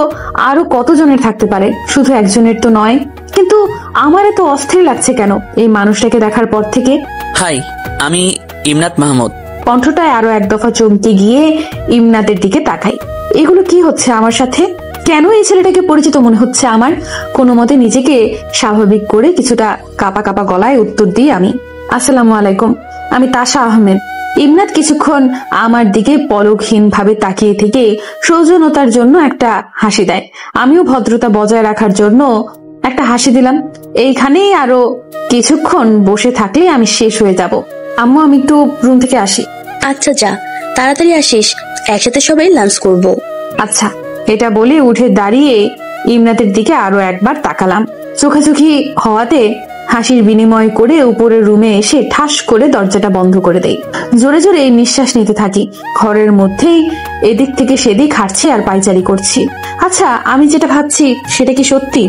আরো কতজনের থাকতে পারে, শুধু একজনের তো নয়। কিন্তু আমার এত অস্থির লাগছে কেন এই মানুষটাকে দেখার পর থেকে? হাই, আমি ইমনাত মাহমুদ। কণ্ঠটায় আরো এক দফা চমকে গিয়ে ইমনাতের দিকে তাকাই। এগুলো কি হচ্ছে আমার সাথে? কেন এই ছেলেটাকে পরিচিত মনে হচ্ছে আমার? কোনো মতে নিজেকে স্বাভাবিক করে কিছুটা কাপা কাপা গলায় উত্তর দিই আমি। আসসালামু আলাইকুম, আমি তাশা আহমেদ। ইমনাত কিছুক্ষণ আমার দিকে পলকহীন ভাবে তাকিয়ে থেকে সৌজন্যতার জন্য একটা হাসি দেয়। আমিও ভদ্রতা বজায় রাখার জন্য একটা হাসি দিলাম। এইখানেই আরো কিছুক্ষণ বসে থাকলে আমি শেষ হয়ে যাব। আম্মু, আমি একটু রুম থেকে আসি। আচ্ছা যা, তাড়াতাড়ি আসিস, একসাথে সবাই লাঞ্চ করব। আচ্ছা, এটা বলে উঠে দাঁড়িয়ে ইমনাতের দিকে আরো একবার তাকালাম। চোখাচোখি হওয়াতে হাসির বিনিময় করে উপরের রুমে এসে ঠাস করে দরজাটা বন্ধ করে দেই। জোরে জোরে নিঃশ্বাস নিতে থাকি। ঘরের মধ্যেই এদিক থেকে সেদিক হাঁটছি আর পাইচারি করছি। আচ্ছা, আমি যেটা ভাবছি সেটা কি সত্যি?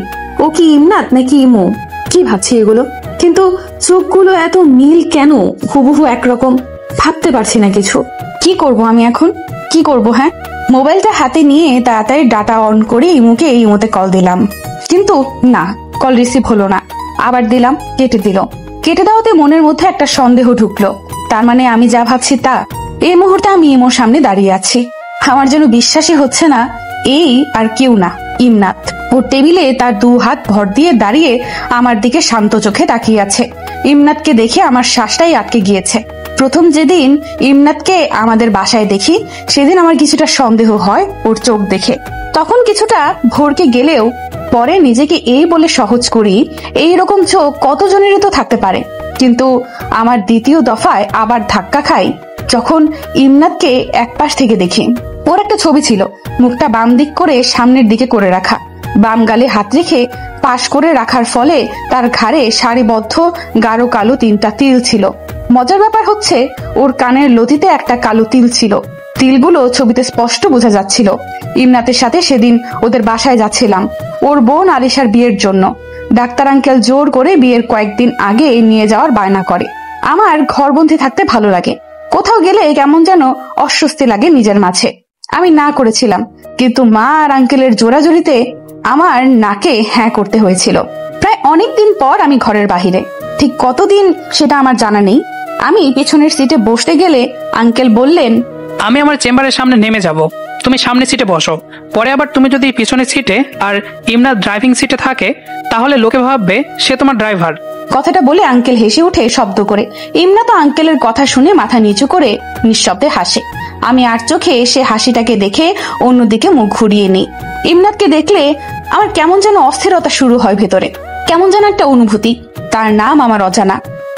ও কি ইমনাত নাকি ইমো? কি ভাবছি এগুলো? কিন্তু চোখগুলো এত মিল কেন? হুবহু একরকম। ভাবতে পারছি না কিছু। কি করব আমি এখন? কি করব? হ্যাঁ, মোবাইলটা হাতে নিয়ে তাড়াতাড়ি ডাটা অন করে ইমুকে এই মুহূর্তে কল দিলাম, কিন্তু না, কল রিসিভ হলো না। আবার দিলাম, কেটে দিল। কেটে দেওয়াতে মনের মধ্যে একটা সন্দেহ ঢুকলো। তার মানে আমি যা ভাবছি তা। এই মুহূর্তে আমি ইমোর সামনে দাঁড়িয়ে আছি। আমার যেন বিশ্বাসই হচ্ছে না এই আর কেউ না, ইমনাত। ওর টেবিলে তার 2 হাত ভর দিয়ে দাঁড়িয়ে আমার দিকে শান্ত চোখে তাকিয়ে আছে। ইমনাতকে দেখে আমার শ্বাসটাই আটকে গিয়েছে। প্রথম যেদিন ইমনাতকে আমাদের বাসায় দেখি সেদিন আমার কিছুটা সন্দেহ হয় ওর চোখ দেখে। তখন কিছুটা ভরকে গেলেও পরে নিজেকে এই বলে সহজ করি, এইরকম চোখ কতজনেরই তো থাকতে পারে। কিন্তু আমার দ্বিতীয় দফায় আবার ধাক্কা খাই যখন ইমনাতকে এক পাশ থেকে দেখি। ওর একটা ছবি ছিল, মুখটা বাম দিক করে সামনের দিকে করে রাখা, বাম গালে হাত রেখে পাশ করে রাখার ফলে তার ঘাড়ে সারিবদ্ধ গাঢ় কালো 3টা তিল ছিল। মজার ব্যাপার হচ্ছে ওর কানের লতিতে একটা কালো তিল ছিল। তিলগুলো ছবিতে স্পষ্ট বোঝা যাচ্ছিল। ইমনাতের সাথে সেদিন ওদের বাসায় যাচ্ছিলাম ওর বোন আলিশার বিয়ের জন্য। ডাক্তার আঙ্কেল জোর করে বিয়ের কয়েকদিন আগে নিয়ে যাওয়ার বায়না করে। আমার ঘরবন্দি থাকতে ভালো লাগে, কোথাও গেলে কেমন যেন অস্বস্তি লাগে নিজের মাঝে। আমি না করেছিলাম, কিন্তু মা আর আঙ্কেলের জোরাজোরিতে আমার নাকে হ্যাঁ করতে হয়েছিল। প্রায় অনেকদিন পর আমি ঘরের বাহিরে, ঠিক কতদিন সেটা আমার জানা নেই। আমি পেছনের সিটে বসতে গেলে আঙ্কেল বললেন, আমি আমার চেম্বারের সামনে নেমে যাব, তুমি সামনের সিটে বসো। পরে আবার তুমি যদি পিছনের সিটে আর ইমরান ড্রাইভিং সিটে থাকে তাহলে লোকে ভাববে সে তোমার ড্রাইভার। কথাটা বলে আঙ্কেল হেসে উঠে শব্দ করে। ইমনা তো আঙ্কেলের কথা শুনে মাথা নিচু করে নিঃশব্দে হাসে। আমি আর চোখে সে হাসিটাকে দেখে অন্যদিকে মুখ ঘুরিয়ে নিই। ইমনাতকে দেখলে আমার কেমন যেন অস্থিরতা শুরু হয় ভেতরে, কেমন যেন একটা অনুভূতি। তার নাম আমার অজানা,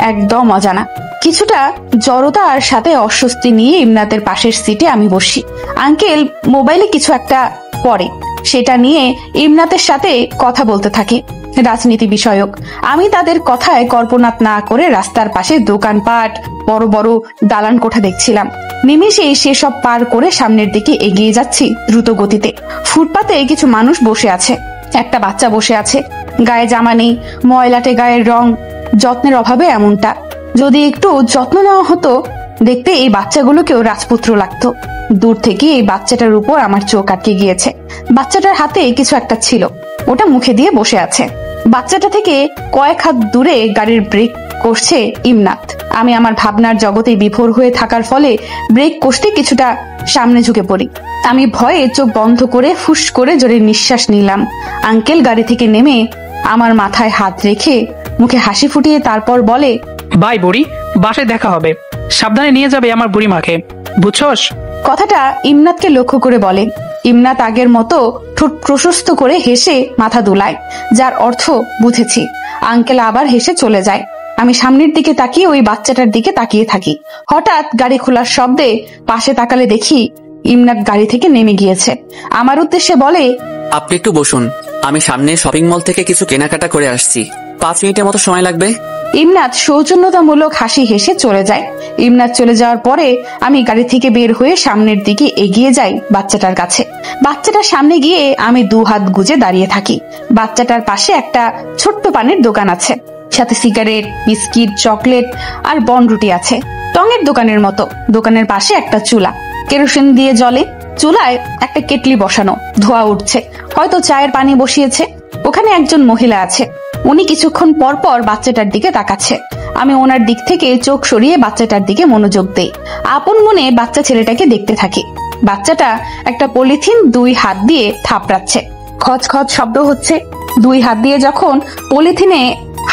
একদম অজানা। কিছুটা জড়তার সাথে অস্বস্তি নিয়ে ইমনাতের পাশের সিটে আমি বসি। আঙ্কেল মোবাইলে কিছু একটা পড়ে, সেটা নিয়ে ইমনাতের সাথে কথা বলতে থাকে, রাজনীতি বিষয়ক। আমি তাদের কথায় কল্পনাত না করে রাস্তার পাশে দোকানপাট, বড় বড় দালান কোঠা দেখছিলাম। নিমেষেই সেসব পার করে সামনের দিকে এগিয়ে যাচ্ছি দ্রুত গতিতে। ফুটপাতে কিছু মানুষ বসে আছে, একটা বাচ্চা বসে আছে, গায়ে জামা নেই, ময়লাটে গায়ের রং, যত্নের অভাবে এমনটা। যদি একটু যত্ন নেওয়া হতো দেখতে এই বাচ্চাগুলোকেও রাজপুত্র লাগতো। দূর থেকে এই বাচ্চাটার উপর আমার চোখ আটকে গিয়েছে। বাচ্চাটার হাতে কিছু একটা ছিল, ওটা মুখে দিয়ে বসে আছে। বাচ্চাটা থেকে কয়েক হাত দূরে গাড়ির ব্রেক কষছে ইমনাত। আমি আমার ভাবনার জগতে বিভোর হয়ে থাকার ফলে ব্রেক কষতে কিছুটা সামনে ঝুঁকে পড়ি। আমি ভয়ে চোখ বন্ধ করে ফুস করে জোরে নিঃশ্বাস নিলাম। আঙ্কেল গাড়ি থেকে নেমে আমার মাথায় হাত রেখে মুখে হাসি ফুটিয়ে তারপর বলে, বাই বুড়ি, বাসায় দেখা হবে, সাবধানে নিয়ে যাবে আমার বুড়ি মাকে, বুঝছস? কথাটা ইমনাতকে লক্ষ্য করে বলে। ইমনাত আগের মতো ঠোঁট প্রশস্ত করে হেসে মাথা দুলায়, যার অর্থ বুঝেছি। আঙ্কেল আবার হেসে চলে যায়। আমি সামনের দিকে তাকিয়ে ওই বাচ্চাটার দিকে তাকিয়ে থাকি। হঠাৎ গাড়ি খোলার শব্দে পাশে তাকালে দেখি ইমনাত গাড়ি থেকে নেমে গিয়েছে। আমার উদ্দেশ্যে বলে, আপনি একটু বসুন, আমি সামনে শপিং মল থেকে কিছু কেনাকাটা করে আসছি, 5 মিনিটের মতো সময় লাগবে। ইমনাত সৌজন্যতামূলক হাসি হেসে চলে যায়। ইমনাত চলে যাওয়ার পরে আমি গাড়ি থেকে বের হয়ে সামনের দিকে এগিয়ে যাই বাচ্চাটার কাছে। বাচ্চাটার সামনে গিয়ে আমি 2 হাত গুজে দাঁড়িয়ে থাকি। বাচ্চাটার পাশে একটা ছোট্ট পানের দোকান আছে, সাথে সিগারেট, বিস্কিট, চকলেট আর বনরুটি আছে, টঙের দোকানের মতো। দোকানের পাশে একটা চুলা, কেরোসিন দিয়ে জ্বলে। চুলায় একটা কেটলি বসানো, ধোয়া উঠছে, হয়তো চায়ের পানি বসিয়েছে। ওখানে একজন মহিলা আছে, উনি কিছুক্ষণ পর পর বাচ্চাটার দিকে তাকাচ্ছে। আমি ওনার দিক থেকে চোখ সরিয়ে বাচ্চাটার দিকে মনোযোগ দেই। আপন মনে বাচ্চা ছেলেটাকে দেখতে থাকি। বাচ্চাটা একটা পলিথিন 2 হাত দিয়ে থাপড়াচ্ছে, খচ খচ শব্দ হচ্ছে। 2 হাত দিয়ে যখন পলিথিনে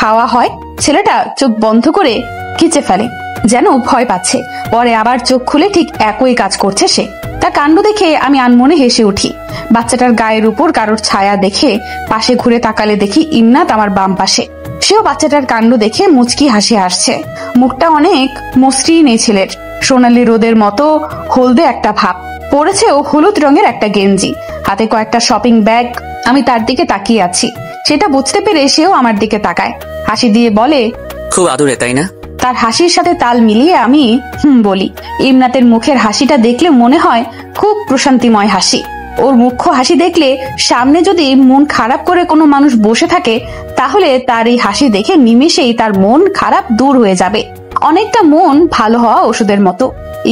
হাওয়া হয়, ছেলেটা চোখ বন্ধ করে খিচে ফেলে, যেন ভয় পাচ্ছে। পরে আবার চোখ খুলে ঠিক একই কাজ করছে সে। তার কাণ্ড দেখে আমি আনমনে হেসে উঠি। বাচ্চাটার গায়ের উপর কারোর ছায়া দেখে পাশে ঘুরে তাকালে দেখি ইমনাত আমার বাম পাশে। সেও বাচ্চাটার কাণ্ড দেখে মুচকি হাসি আসছে। মুখটা অনেক মসৃণ এই ছেলের, সোনালী রোদের মতো হলদে একটা ভাব। পরেছেও হলুদ রঙের একটা গেঞ্জি, হাতে কয়েকটা শপিং ব্যাগ। আমি তার দিকে তাকিয়ে আছি, সেটা বুঝতে পেরে সেও আমার দিকে তাকায়, হাসি দিয়ে বলে, খুব আদুরে তাই না? তার হাসির সাথে তাল মিলিয়ে আমি বলি। ইমনাতের মুখের হাসিটা দেখলে মনে হয় খুব প্রশান্তিময় হাসি। ওর মুখ্য হাসি দেখলে সামনে যদি মন খারাপ করে কোনো মানুষ বসে থাকে, তাহলে তার এই হাসি দেখে নিমেষেই তার মন খারাপ দূর হয়ে যাবে। অনেকটা মন ভালো হওয়া ওষুধের মতো।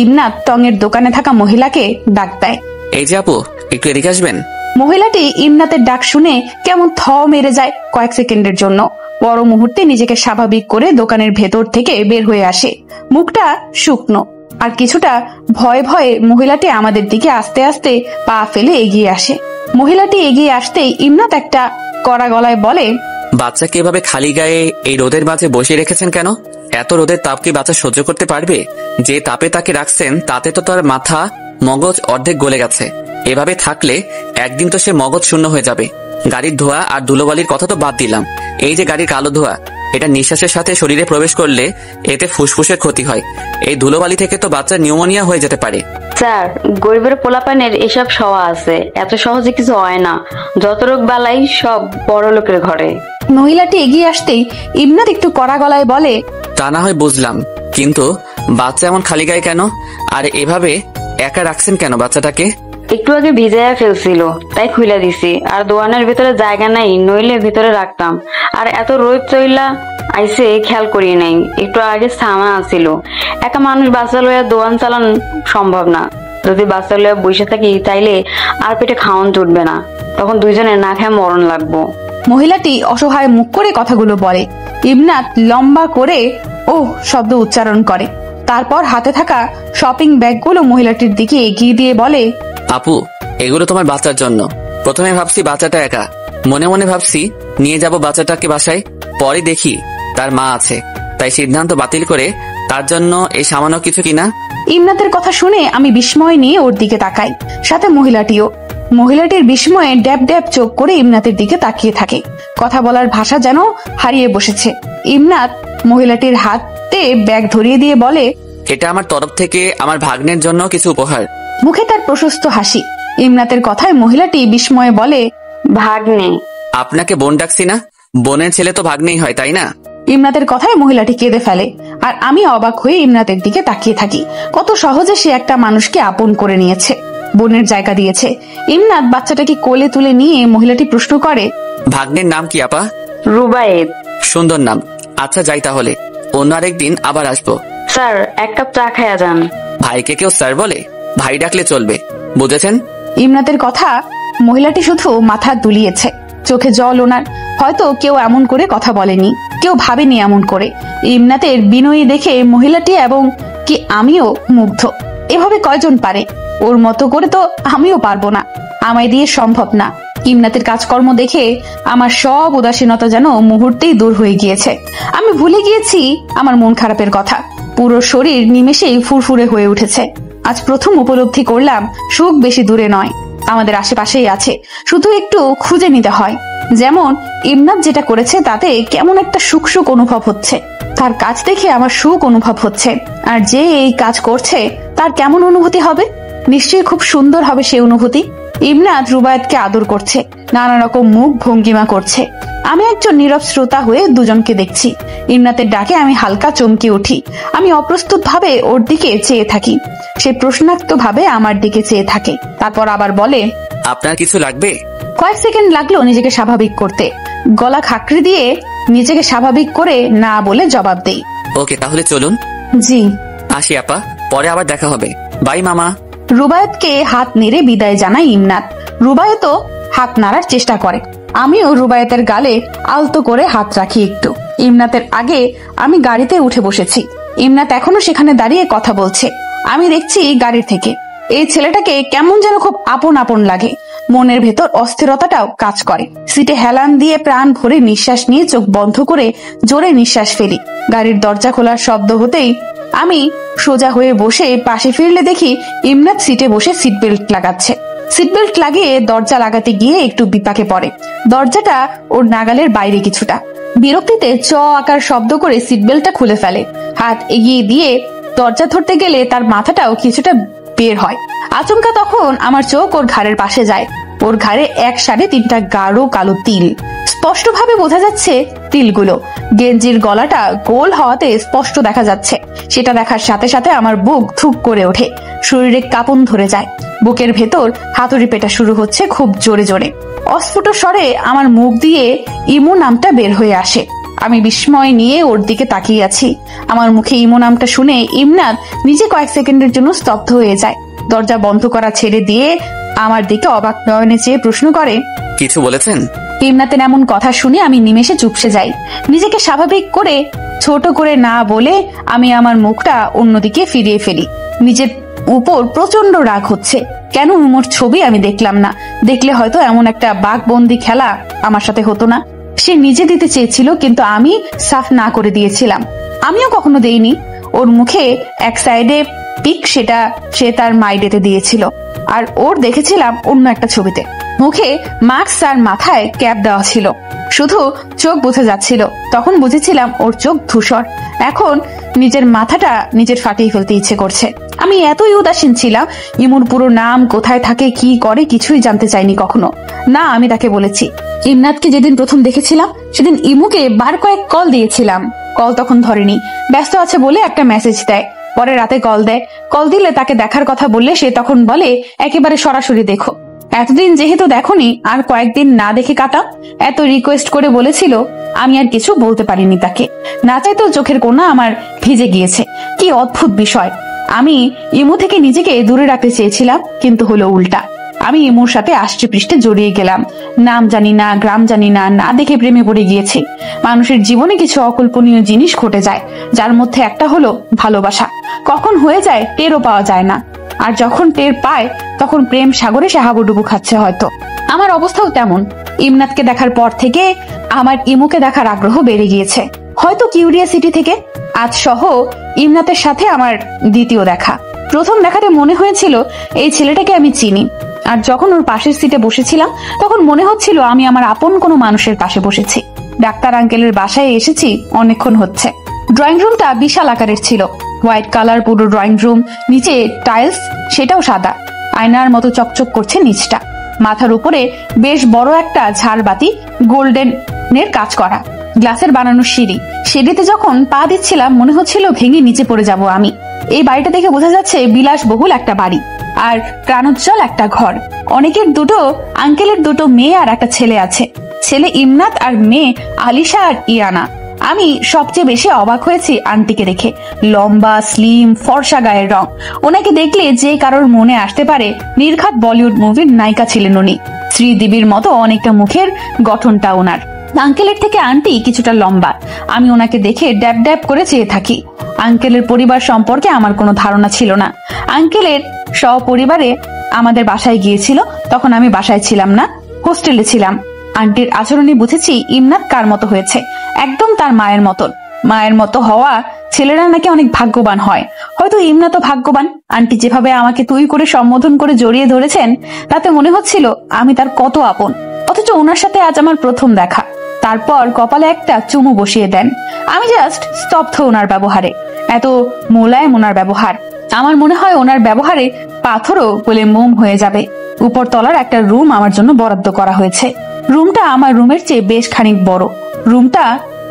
ইমনাত টঙের দোকানে থাকা মহিলাকে ডাক দেয়, এই যে আপু, একটু এদিকে আসবেন। মহিলাটি ইমনাতের ডাক শুনে কেমন থ মেরে যায় কয়েক সেকেন্ডের জন্য। পর মুহূর্তে নিজেকে স্বাভাবিক করে দোকানের ভেতর থেকে বের হয়ে আসে। মুখটা শুকনো আর কিছুটা ভয়ে ভয়ে মহিলাটি আমাদের দিকে আস্তে আস্তে পা ফেলে এগিয়ে আসে। মহিলাটি এগিয়ে আসতেই ইমনাত একটা কড়া গলায় বলে, বাচ্চাকে এভাবে খালি গায়ে এই রোদের মাঝে বসিয়ে রেখেছেন কেন? এত রোদের তাপ কি বাচ্চা সহ্য করতে পারবে? যে তাপে তাকে রাখছেন তাতে তো তার মাথা মগজ অর্ধেক গলে গেছে। এভাবে থাকলে একদিন তো সে মগজ শূন্য হয়ে যাবে। গাড়ির ধোয়া আর ধুলোবালির কথা তো বাদ দিলাম, এই যে গাড়ির কালো ধোয়া, এটা নিঃশ্বাসের সাথে শরীরে প্রবেশ করলে এতে ফুসফুসের ক্ষতি হয়। এই ধুলোবালি থেকে তো বাচ্চার নিউমোনিয়া হয়ে যেতে পারে। স্যার, গরিবের পোলাপানের এসব সওয়া আছে, এত সহজে কিছু হয় না। যত রোগ বালাই সব বড় লোকের ঘরে। মহিলাটি এগিয়ে আসতেই ইমনাত একটু কড়া গলায় বলে, তা না হয় বুঝলাম, কিন্তু বাচ্চা এমন খালি গায়ে কেন? আর এভাবে একা রাখছেন কেন বাচ্চাটাকে? একটু আগে ভিজাইয়া ফেলছিল, তাই খুলে দিছি। আর দোয়ানের ভিতরে জায়গা নাই, নইলে ভিতরে রাখতাম। আর এত রোদ চইলা আইসে খেয়াল করি নাই। একটু আগে সামা আছিল। একা মানুষ বাচ্চা লইয়া দোয়ান চালান সম্ভব না। যদি বাচ্চা লইয়া বসে থাকি তাইলে আর পেটে খাওয়ান জুটবে না, তখন দুইজনে না খেয়ে মরণ লাগবো। মহিলাটি অসহায় মুখ করে কথাগুলো বলে। ইমনাত লম্বা করে ও শব্দ উচ্চারণ করে, তারপর হাতে থাকা শপিং ব্যাগগুলো মহিলাটির দিকে এগিয়ে দিয়ে বলে, আপু, এগুলো তোমার বাচ্চার জন্য। প্রথমে ভাবছি বাচ্চাটা একা, মনে মনে ভাবছি নিয়ে যাব বাচ্চাটাকে বাসায়। পরে দেখি তার মা আছে, তাই সিদ্ধান্ত বাতিল করে তার জন্য এই সামান্য কিছু কিনা। ইমনাতের কথা শুনে আমি বিস্ময় নিয়ে ওর দিকে তাকাই, সাথে মহিলাটিও। মহিলাটির বিস্ময়ে ড্যাব ড্যাব চোখ করে ইমনাতের দিকে তাকিয়ে থাকে। কথা বলার ভাষা যেন হারিয়ে বসেছে। ইমনাত মহিলাটির হাতে ব্যাগ ধরিয়ে দিয়ে বলে, এটা আমার তরফ থেকে আমার ভাগ্নের জন্য কিছু উপহার। মুখে তার প্রশস্ত হাসি। ইমনাতের কথায় মহিলাটি বিস্ময়ে বলে, ভাগ্নে? আপনাকে বোন ডাকছি না? বোনের ছেলে তো ভাগ্নেই হয়, তাই না? ইমনাতের কথায় মহিলাটি কেঁদে ফেলে। আর আমি অবাক হয়ে ইমনাতের দিকে তাকিয়ে থাকি। কত সহজে সে একটা মানুষকে আপন করে নিয়েছে, বোনের জায়গা দিয়েছে। ইমনাত বাচ্চাটাকে কোলে তুলে নিয়ে মহিলাটি প্রশ্ন করে, ভাগ্নের নাম কি আপা? রুবায়েত। সুন্দর নাম। আচ্ছা যাই তাহলে, অন্য আরেকদিন আবার আসবো। স্যার, এক কাপ চা খাইয়া যান। ভাইকে কেউ স্যার বলে? ভাই ডাকলে চলবে, বুঝেছেন? ইমনাতের কথা মহিলাটি শুধু মাথা দুলিয়েছে, চোখে জল ওনার। হয়তো কেউ এমন করে কথা বলেনি, কেউ ভাবেনি এমন করে। ইমনাতের বিনয়ী দেখে মহিলাটি এবং কি আমিও মুগ্ধ। এভাবে কয়জন পারে? ওর মতো করে তো আমিও পারবো না, আমায় দিয়ে সম্ভব না। ইমনাতের কাজকর্ম দেখে আমার সব উদাসীনতা যেন মুহূর্তেই দূর হয়ে গিয়েছে। আমি ভুলে গিয়েছি আমার মন খারাপের কথা। পুরো শরীর নিমেষেই ফুরফুরে হয়ে উঠেছে। আজ প্রথম উপলব্ধি করলাম, সুখ বেশি দূরে নয়, আমাদের আশেপাশেই আছে, শুধু একটু খুঁজে নিতে হয়। যেমন ইমনাত যেটা করেছে তাতে কেমন একটা সুখ সুখ অনুভব হচ্ছে। তার কাজ দেখে আমার সুখ অনুভব হচ্ছে। আর যে এই কাজ করছে তার কেমন অনুভূতি হবে? নিশ্চয়ই খুব সুন্দর হবে সে অনুভূতি। ইমনাত রুবায়েতকে আদর করছে, নানা রকম মুখ ভঙ্গিমা করছে। আমি একজন নীরব শ্রোতা হয়ে দুজনকে দেখছি। ইমনাতের ডাকে আমি হালকা চমকে উঠি। আমি অপ্রস্তুত ভাবে ওর দিকে চেয়ে থাকি। সে প্রশ্নার্ত ভাবে আমার দিকে চেয়ে থাকে, তারপর আবার বলে, আপনার কিছু লাগবে? কয়েক সেকেন্ড লাগলো নিজেকে স্বাভাবিক করতে। গলা খাকড়ি দিয়ে নিজেকে স্বাভাবিক করে না বলে জবাব দেই, ওকে, তাহলে চলুন। জি। আসি আপা, পরে আবার দেখা হবে। বাই মামা। রুবায়েতকে হাত নেড়ে বিদায় জানাই ইমনাত। রুবায়েতও হাত নাড়ার চেষ্টা করে। আমিও রুবায়েতের গালে আলতো করে হাত রাখি একটু। ইমনাতের আগে আমি গাড়িতে উঠে বসেছি। ইমনাত এখনো সেখানে দাঁড়িয়ে কথা বলছে। আমি দেখছি গাড়ির থেকে এই ছেলেটাকে কেমন যেন খুব আপন আপন লাগে। মনের ভেতর অস্থিরতাটাও কাজ করে। সিটে হেলান দিয়ে প্রাণ ভরে নিঃশ্বাস নিয়ে চোখ বন্ধ করে জোরে নিঃশ্বাস ফেলি। গাড়ির দরজা খোলার শব্দ হতেই আমি সোজা হয়ে বসে পাশে ফিরলে দেখি ইমনাত সিটে বসে সিট বেল্ট লাগাচ্ছে। সিট বেল্ট লাগিয়ে দরজা লাগাতে গিয়ে একটু বিপাকে পড়ে। দরজাটা ওর নাগালের বাইরে কিছুটা। বিরক্তিতে চ আকার শব্দ করে সিট বেল্টটা খুলে ফেলে। হাত এগিয়ে দিয়ে দরজা ধরতে গেলে তার মাথাটাও কিছুটা বের হয়। আচমকা তখন আমার চোখ ওর ঘাড়ের পাশে যায়। ওর ঘাড়ে 1.3 গাঢ় কালো তিল, স্পষ্টভাবে বোঝা যাচ্ছে তিলগুলো। গেঞ্জির গলাটা গোল হওয়াতে স্পষ্ট দেখা যাচ্ছে। সেটা দেখার সাথে সাথে আমার বুক ধুক করে ওঠে, শরীরে কাঁপন ধরে যায়। বুকের ভেতর হাতুড়ি পেটা শুরু হচ্ছে খুব জোরে জোরে। অস্ফুট স্বরে আমার মুখ দিয়ে ইমু নামটা বের হয়ে আসে। আমি বিস্ময় নিয়ে ওর দিকে তাকিয়ে আছি। আমার মুখে ইমু নামটা শুনে ইমনাত নিজে কয়েক সেকেন্ডের জন্য স্তব্ধ হয়ে যায়। দরজা বন্ধ করা ছেড়ে দিয়ে আমার দিকে অবাক নয়নে চেয়ে প্রশ্ন করে, কিছু বলেছেন? ইমনাতের এমন কথা শুনে আমি নিমেষে চুপসে যাই। নিজেকে স্বাভাবিক করে ছোট করে না বলে আমি আমার মুখটা অন্যদিকে ফিরিয়ে ফেলি। নিজের উপর প্রচন্ড রাগ হচ্ছে। কেন উমর ছবি আমি দেখলাম না? দেখলে হয়তো এমন একটা বাঘবন্দি খেলা আমার সাথে হতো না। সে নিজে দিতে চেয়েছিল, কিন্তু আমি সাফ না করে দিয়েছিলাম। আমিও কখনো দেইনি। ওর মুখে এক সাইডে পিক, সেটা সে তার মাইডেতে দিয়েছিল, আর ওর দেখেছিলাম অন্য একটা ছবিতে। মুখে মাস্ক আর মাথায় ক্যাপ দেওয়া ছিল। শুধু চোখ বোঝা যাচ্ছিল। তখন বুঝেছিলাম ওর চোখ ধূসর। এখন নিজের মাথাটা নিজের ফাটিয়ে ফেলতে ইচ্ছে করছে। আমি এতই উদাসীন ছিলাম, ইমুর পুরো নাম, কোথায় থাকে, কি করে কিছুই জানতে চাইনি কখনো। না, আমি তাকে বলেছি। ইমনাথকে যেদিন প্রথম দেখেছিলাম সেদিন ইমুকে বার কয়েক কল দিয়েছিলাম। কল তখন ধরেনি, ব্যস্ত আছে বলে একটা মেসেজ দেয়। পরে রাতে কল দেয়। কল দিলে তাকে দেখার কথা বললে সে তখন বলে একেবারে সরাসরি দেখো। এতদিন যেহেতু দেখোনি, আর কয়েকদিন না দেখে কাটাও। এত রিকোয়েস্ট করে বলেছিল, আমি আর কিছু বলতে পারিনি তাকে। না চাইতেও চোখের কোণা আমার ভিজে গিয়েছে। কি অদ্ভুত বিষয়! আমি ইমু থেকে নিজেকে দূরে রাখতে চেয়েছিলাম, কিন্তু হলো উল্টা। আমি ইমুর সাথে আষ্টে পৃষ্ঠে জড়িয়ে গেলাম। নাম জানি না, গ্রাম জানি না, না দেখে প্রেমে পড়ে গিয়েছি। মানুষের জীবনে কিছু অকল্পনীয় জিনিস ঘটে যায়, যার মধ্যে একটা হলো ভালোবাসা। কখন হয়ে যায় টেরও পাওয়া যায় না, আর যখন টের পায় তখন প্রেম সাগরে সে হাবুডুবু খাচ্ছে। হয়তো আমার অবস্থাও তেমন। ইমনাথকে দেখার পর থেকে আমার ইমুকে দেখার আগ্রহ বেড়ে গিয়েছে, হয়তো কিউরিয়াসিটি থেকে। আজ সহ ইমনাথের সাথে আমার দ্বিতীয় দেখা। প্রথম দেখাতে মনে হয়েছিল এই ছেলেটাকে আমি চিনি, আর যখন ওর পাশের সিটে বসেছিলাম তখন মনে হচ্ছিল আমি আমার আপন কোনো মানুষের পাশে বসেছি। ডাক্তার আঙ্কেলের বাসায় এসেছি অনেকক্ষণ হচ্ছে। ড্রয়িং রুমটা বিশাল আকারের ছিল, হোয়াইট কালার পুরো ড্রয়িং রুম। নিচে টাইলস, সেটাও সাদা, আয়নার মতো চকচক করছে নিচটা। মাথার উপরে বেশ বড় একটা ঝাড়বাতি, গোল্ডেনের কাজ করা, গ্লাসের বানানো সিঁড়ি। সিঁড়িতে যখন পা দিচ্ছিলাম মনে হচ্ছিল ভেঙে নিচে পড়ে যাব আমি। এই বাড়িটা দেখে বোঝা যাচ্ছে বিলাসবহুল একটা বাড়ি, আর প্রাণোজ্জ্বল একটা ঘর। অনেকের দুটো, আঙ্কেলের দুটো মেয়ে আর একটা ছেলে আছে। ছেলে ইমনাথ আর মেয়ে আলিশা আর ইয়ানা। আমি সবচেয়ে বেশি অবাক হয়েছি আন্টিকে দেখে। লম্বা, স্লিম, ফর্সা গায়ের রং। ওনাকে দেখলে যে কারোর মনে আসতে পারে নির্ঘাত বলিউড মুভির নায়িকা ছিলেন উনি। শ্রীদেবীর মতো অনেকটা মুখের গঠনটা ওনার। আঙ্কেলের থেকে আন্টি কিছুটা লম্বা। আমি ওনাকে দেখে ড্যাব ড্যাব করে চেয়ে থাকি। আঙ্কেলের পরিবার সম্পর্কে আমার কোনো ধারণা ছিল না। আঙ্কেলের সপরিবারে আমাদের বাসায় গিয়েছিল, তখন আমি বাসায় ছিলাম না, হোস্টেলে ছিলাম। আন্টির আচরণে বুঝেছি ইমনাথ কার মতো হয়েছে, একদম তার মায়ের মতন। মায়ের মতো হওয়া ছেলেরা নাকি অনেক ভাগ্যবান হয়, হয়তো ইমনাথও ভাগ্যবান। আন্টি যেভাবে আমাকে তুই করে সম্বোধন করে জড়িয়ে ধরেছেন তাতে মনে হচ্ছিল আমি তার কত আপন। অথচ ওনার সাথে আজ আমার প্রথম দেখা। তারপর কপালে একটা চুমু বসিয়ে দেন। আমি জাস্ট স্তব্ধ ওনার ব্যবহারে। এত মোলায়েম ওনার ব্যবহার, আমার মনে হয় ওনার ব্যবহারে পাথরও বলে মোম হয়ে যাবে। উপর তলার একটা রুম আমার জন্য বরাদ্দ করা হয়েছে। রুমটা আমার রুমের চেয়ে বেশ খানিক বড়।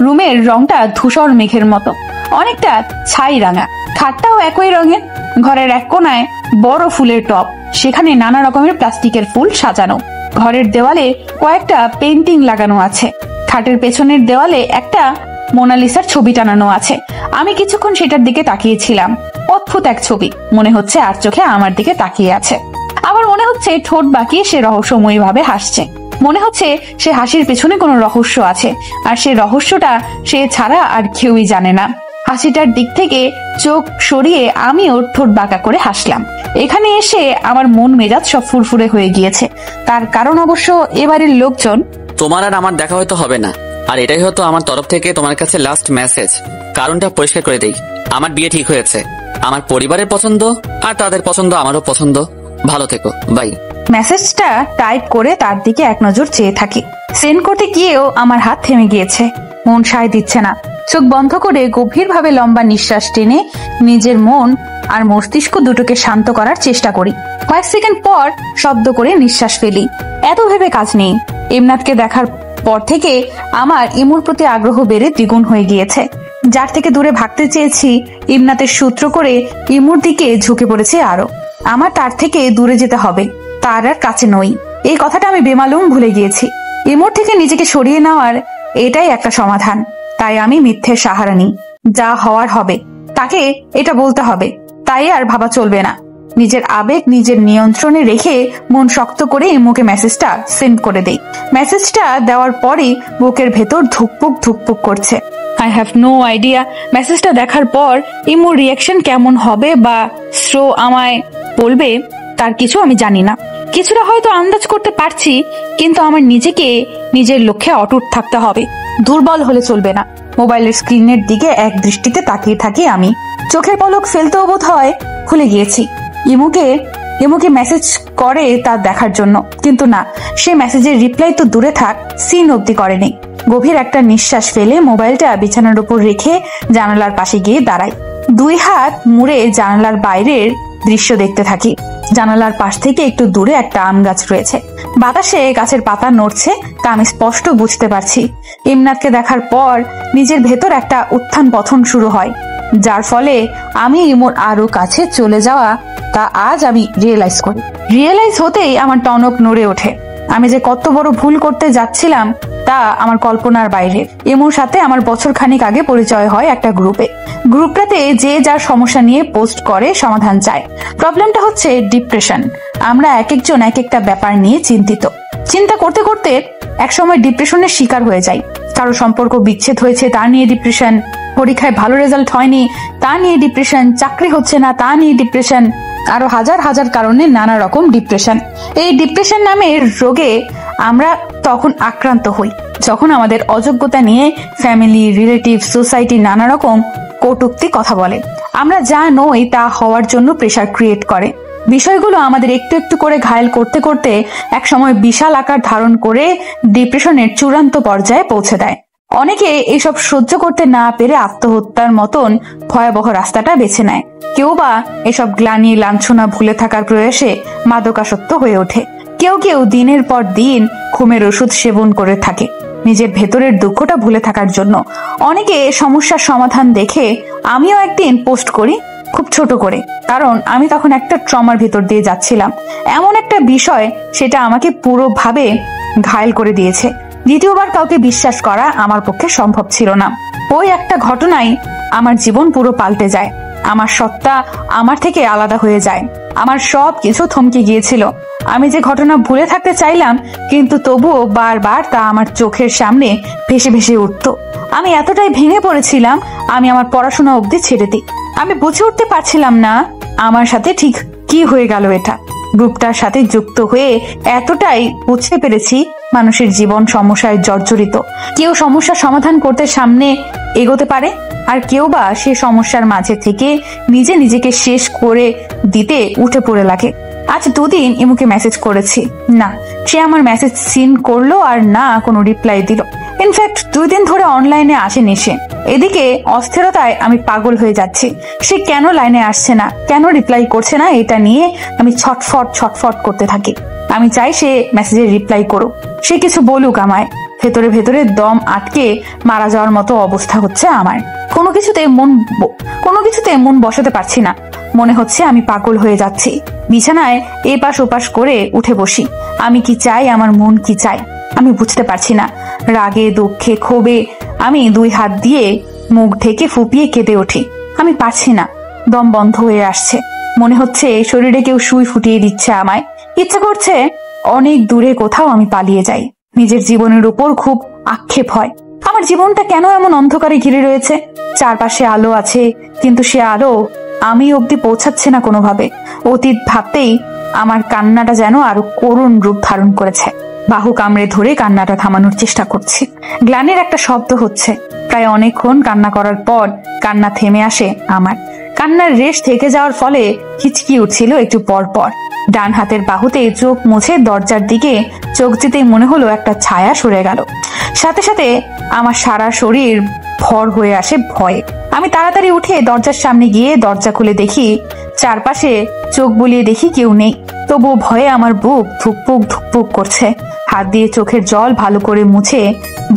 রুমের রংটা ধূসর মেঘের মতো, অনেকটা ছাই রাঙা। খাটটাও একই রঙের। ঘরের এক কোনায় বড় ফুলের টব, সেখানে নানা রকমের প্লাস্টিকের ফুল সাজানো। ঘরের দেওয়ালে কয়েকটা পেন্টিং লাগানো আছে। খাটের পেছনের দেওয়ালে একটা মোনালিসার ছবি টানানো আছে। আমি কিছুক্ষণ সেটার দিকে তাকিয়েছিলাম। অদ্ভুত এক ছবি, মনে হচ্ছে আর চোখে আমার দিকে তাকিয়ে আছে। আবার মনে হচ্ছে ঠোঁট বাঁকিয়ে সে রহস্যময়ী ভাবে হাসছে। মনে হচ্ছে সে হাসির পেছনে কোনো রহস্য আছে, আর সে রহস্যটা সে ছাড়া আর কেউই জানে না। হাসিটার দিক থেকে চোখ সরিয়ে আমিও ঠোঁট বাঁকা করে হাসলাম। এখানে এসে আমার মন মেজাজ সব ফুরফুরে হয়ে গিয়েছে। তার কারণ অবশ্য এবারের লোকজন। তোমার আর আমার দেখা হয়তো হবে না, আর এটাই হয়তো আমার তরফ থেকে তোমার কাছে লাস্ট মেসেজ। কারণটা পরিষ্কার করে দেই, আমার বিয়ে ঠিক হয়েছে। আমার পরিবারের পছন্দ আর তাদের পছন্দ আমারও পছন্দ। ভালো থেকো, বাই। মেসেজটা টাইপ করে তার দিকে এক নজর চেয়ে থাকি। সেন্ড করতে গিয়েও আমার হাত থেমে গিয়েছে, মন সায় দিচ্ছে না। চোখ বন্ধ করে গভীরভাবে লম্বা নিঃশ্বাস টেনে নিজের মন আর মস্তিষ্ক দুটোকে শান্ত করার চেষ্টা করি। কয়েক সেকেন্ড পর শব্দ করে নিঃশ্বাস ফেলি। এত ভেবে কাজ নেই। ইমনাথকে দেখার পর থেকে আমার ইমুর প্রতি আগ্রহ বেড়ে দ্বিগুণ হয়ে গিয়েছে। যার থেকে দূরে ভাগতে চেয়েছি, ইমনাথের সূত্র করে ইমুর দিকে ঝুঁকে পড়েছে আরো। আমার তার থেকে দূরে যেতে হবে, তার আর কাছে নই। এই কথাটা আমি বেমালুম ভুলে গিয়েছি। ইমুর থেকে নিজেকে সরিয়ে নেওয়ার এটাই একটা সমাধান। তাই আমি মিথ্যের সাহারা নিই। যা হওয়ার হবে, তাকে এটা বলতে হবে। তাই আর ভাবা চলবে না। নিজের আবেগ নিজের নিয়ন্ত্রণে রেখে মন শক্ত করে ইমুকে মেসেজটা সেন্ড করে দেই। মেসেজটা দেওয়ার পরই বুকের ভেতর ধুকপুক ধুকপুক করছে। আই হ্যাভ নো আইডিয়া মেসেজটা দেখার পর ইমুর রিয়াকশন কেমন হবে বা শ্রো আমায় বলবে, তার কিছু আমি জানি না। কিছুটা হয়তো আন্দাজ করতে পারছি, কিন্তু আমার নিজেকে নিজের লক্ষ্যে অটুট থাকতে হবে। দুর্বল হলে চলবে না। মোবাইলের স্ক্রিনের দিকে এক দৃষ্টিতে তাকিয়ে থাকি আমি। চোখের পলক ফেলতেও বোধ হয় ভুলে গিয়েছি। ইমুকে ইমুকে মেসেজ করে তা দেখার জন্য, কিন্তু না, সে মেসেজের রিপ্লাই তো দূরে থাক, সিন অব্দি করেনি। গভীর একটা নিঃশ্বাস ফেলে মোবাইলটা বিছানার উপর রেখে জানালার পাশে গিয়ে দাঁড়াই। 2 হাত মুড়ে জানালার বাইরের দৃশ্য দেখতে থাকি। জানালার পাশ থেকে একটু দূরে একটা আম গাছ রয়েছে, বাতাসে গাছের পাতা নড়ছে, তা আমি স্পষ্ট বুঝতে পারছি। ইমনাথকে দেখার পর নিজের ভেতর একটা উত্থান পতন শুরু হয়, যার ফলে আমি ইমোর আরো কাছে চলে যাওয়া তা আজ আমি রিয়েলাইজ হতেই আমার টনক নড়ে ওঠে। আমি যে কত বড় ভুল করতে যাচ্ছিলাম তা আমার কল্পনার বাইরে। ইমোর সাথে আমার বছর খানিক আগে পরিচয় হয় একটা গ্রুপটাতে যে যার সমস্যা নিয়ে পোস্ট করে, সমাধান চায়। প্রবলেমটা হচ্ছে ডিপ্রেশন। আমরা এক একজন এক একটা ব্যাপার নিয়ে চিন্তা করতে করতে একসময় ডিপ্রেশনের শিকার হয়ে যাই। কারো সম্পর্ক বিচ্ছেদ হয়েছে, তা নিয়ে ডিপ্রেশন। পরীক্ষায় ভালো রেজাল্ট হয়নি, তা নিয়ে ডিপ্রেশন। চাকরি হচ্ছে না, তা নিয়ে ডিপ্রেশন। আরো হাজার হাজার কারণে নানা রকম ডিপ্রেশন। এই ডিপ্রেশন নামের রোগে আমরা তখন আক্রান্ত হই যখন আমাদের অযোগ্যতা নিয়ে ফ্যামিলি, রিলেটিভ, সোসাইটি নানা রকম কটূক্তি কথা বলে। আমরা যা নই তা হওয়ার জন্য প্রেসার ক্রিয়েট করে। বিষয়গুলো আমাদের একটু একটু করে ঘায়েল করতে করতে একসময় বিশাল আকার ধারণ করে ডিপ্রেশনের চূড়ান্ত পর্যায়ে পৌঁছে দেয়। অনেকে এসব সহ্য করতে না পেরে আত্মহত্যার মতন ভয়াবহ রাস্তাটা বেছে নেয়। কেউ বা এসব গ্লানি লাঞ্ছনা ভুলে থাকার প্রয়াসে মাদকাসক্ত হয়ে ওঠে। কেউ কেউ দিনের পর দিন ঘুমের ওষুধ সেবন করে থাকে নিজের ভেতরের দুঃখটা ভুলে থাকার জন্য। অনেকে সমস্যার সমাধান দেখে আমিও একদিন পোস্ট করি, খুব ছোট করে, কারণ আমি তখন একটা ট্রমার ভেতর দিয়ে যাচ্ছিলাম। এমন একটা বিষয়, সেটা আমাকে পুরোভাবে ঘায়েল করে দিয়েছে। দ্বিতীয়বার কাউকে বিশ্বাস করা আমার পক্ষে সম্ভব ছিল না। ওই একটা ঘটনাই আমার জীবন পুরো পাল্টে যায়। আমার সত্তা আমার থেকে আলাদা হয়ে যায়। আমার সব কিছু থমকে গিয়েছিল। আমি যে ঘটনা ভুলে থাকতে চাইলাম, কিন্তু তবুও বারবার তা আমার চোখের সামনে ভেসে ভেসে উঠত। আমি এতটাই ভেঙে পড়েছিলাম, আমি আমার পড়াশোনা অবধি ছেড়ে দিই। আমি বুঝে উঠতে পারছিলাম না আমার সাথে ঠিক কি হয়ে গেল। এটা গ্রুপটার সাথে যুক্ত হয়ে এতটাই বুঝতে পেরেছি মানুষের জীবন সমস্যায় জর্জরিত। কেউ সমস্যার সমাধান করতে সামনে এগোতে পারে, আর কেউ বা সে সমস্যার মাঝে থেকে নিজেকে শেষ করে দিতে উঠে পড়ে লাগে। আজ 2 দিন ইমুকে মেসেজ করেছি, না সে আমার মেসেজ সিন করলো আর না কোনো রিপ্লাই দিল। ইনফ্যাক্ট 2 দিন ধরে অনলাইনে আসেনি সে। এদিকে অস্থিরতায় আমি পাগল হয়ে যাচ্ছি। সে কেন লাইনে আসছে না, কেন রিপ্লাই করছে না, এটা নিয়ে আমি ছটফট করতে থাকি। আমি চাই সে মেসেজের রিপ্লাই করুক, সে কিছু বলুক আমায়। ভেতরে ভেতরে দম আটকে মারা যাওয়ার মতো অবস্থা হচ্ছে আমার। কোনো কিছুতে মন বসাতে পারছি না। মনে হচ্ছে আমি পাগল হয়ে যাচ্ছি। বিছানায় এপাশ ওপাশ করে উঠে বসি। আমি কি চাই, আমার মন কি চাই, আমি বুঝতে পারছি না। রাগে, দুঃখে, ক্ষোভে আমি 2 হাত দিয়ে মুখ ঢেকে ফুপিয়ে কেঁদে উঠি। আমি পারছি না, দম বন্ধ হয়ে আসছে। মনে হচ্ছে শরীরে কেউ সুই ফুটিয়ে দিচ্ছে আমায়। ইচ্ছা করছে অনেক দূরে কোথাও আমি পালিয়ে যাই। নিজের জীবনের উপর খুব আক্ষেপ হয়। আমার জীবনটা কেন এমন অন্ধকারে ঘিরে রয়েছে? চারপাশে আলো আছে, কিন্তু সে আলো আমি অব্দি পৌঁছাচ্ছে না কোনোভাবে। অতীত ভাবতেই আমার কান্নাটা যেন আরো করুণ রূপ ধারণ করেছে। বাহু কামড়ে ধরে কান্নাটা থামানোর চেষ্টা করছি। গ্লানির একটা শব্দ হচ্ছে। প্রায় অনেকক্ষণ কান্না করার পর কান্না থেমে আসে আমার। কান্নার রেশ থেকে যাওয়ার ফলে হিচকি উঠছিল একটু পর পর। ডান হাতের বাহুতে চোখ মুছে দরজার দিকে চোখ যেতেই মনে হলো একটা ছায়া সরে গেল। সাথে সাথে আমার সারা শরীর ভর হয়ে আসে ভয়ে। আমি তাড়াতাড়ি উঠে দরজার সামনে গিয়ে দরজা খুলে দেখি চারপাশে চোখ বুলিয়ে দেখি কেউ নেই। তবুও ভয়ে আমার বুক ধুকপুক করছে। হাত দিয়ে চোখের জল ভালো করে মুছে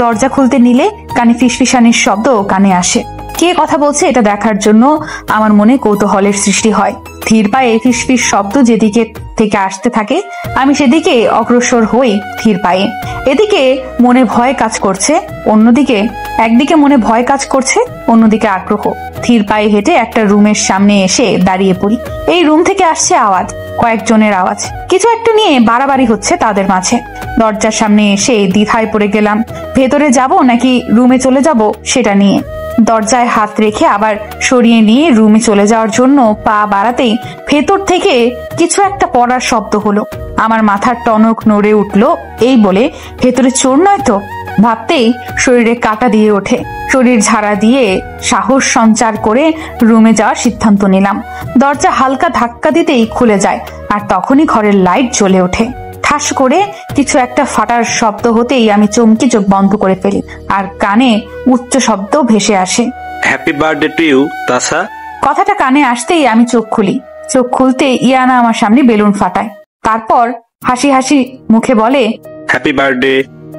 দরজা খুলতে নিলে কানে ফিসফিসানির শব্দ কানে আসে। কে কথা বলছে এটা দেখার জন্য আমার মনে কৌতূহলের সৃষ্টি হয়। ধীর পায়ে ফিসফিস শব্দ যেদিকে থেকে আসতে থাকে আমি সেদিকে অগ্রসর হই ধীর পায়ে। এদিকে মনে ভয় কাজ করছে, একদিকে মনে ভয় কাজ করছে, অন্যদিকে আগ্রহ। ধীর পায়ে হেঁটে একটা রুমের সামনে এসে দাঁড়িয়ে পড়ি। এই রুম থেকে আসছে আওয়াজ, কয়েকজনের আওয়াজ। কিছু একটা নিয়ে বাড়াবাড়ি হচ্ছে তাদের মাঝে। দরজার সামনে এসে দ্বিধায় পড়ে গেলাম, ভেতরে যাব নাকি রুমে চলে যাব সেটা নিয়ে। দরজায় হাত রেখে আবার সরিয়ে নিয়ে রুমে চলে যাওয়ার জন্য পা বাড়াতেই ভেতর থেকে কিছু একটা পড়ার শব্দ হলো। আমার মাথার টনক নড়ে উঠলো। এই বলে ভেতরে চোর নয় তো? ভাবতেই শরীরে কাঁটা দিয়ে ওঠে। শরীর ঝাড়া দিয়ে সাহস সঞ্চার করে রুমে যাওয়ার সিদ্ধান্ত নিলাম। দরজা হালকা ধাক্কা দিতেই খুলে যায়, আর তখনই ঘরের লাইট জ্বলে ওঠে। ঠাস করে কিছু একটা ফাটার শব্দ হতেই আমি চমকে চোখ বন্ধ করে ফেলি, আর কানে উচ্চ শব্দ ভেসে আসে, হ্যাপি বার্থডে টু ইউ তাসা। কথাটা কানে আসতেই আমি চোখ খুলি। চোখ খুলতে ইয়ানা আমার সামনে বেলুন ফাটায়, তারপর হাসি হাসি মুখে বলে হ্যাপি বার্থডে।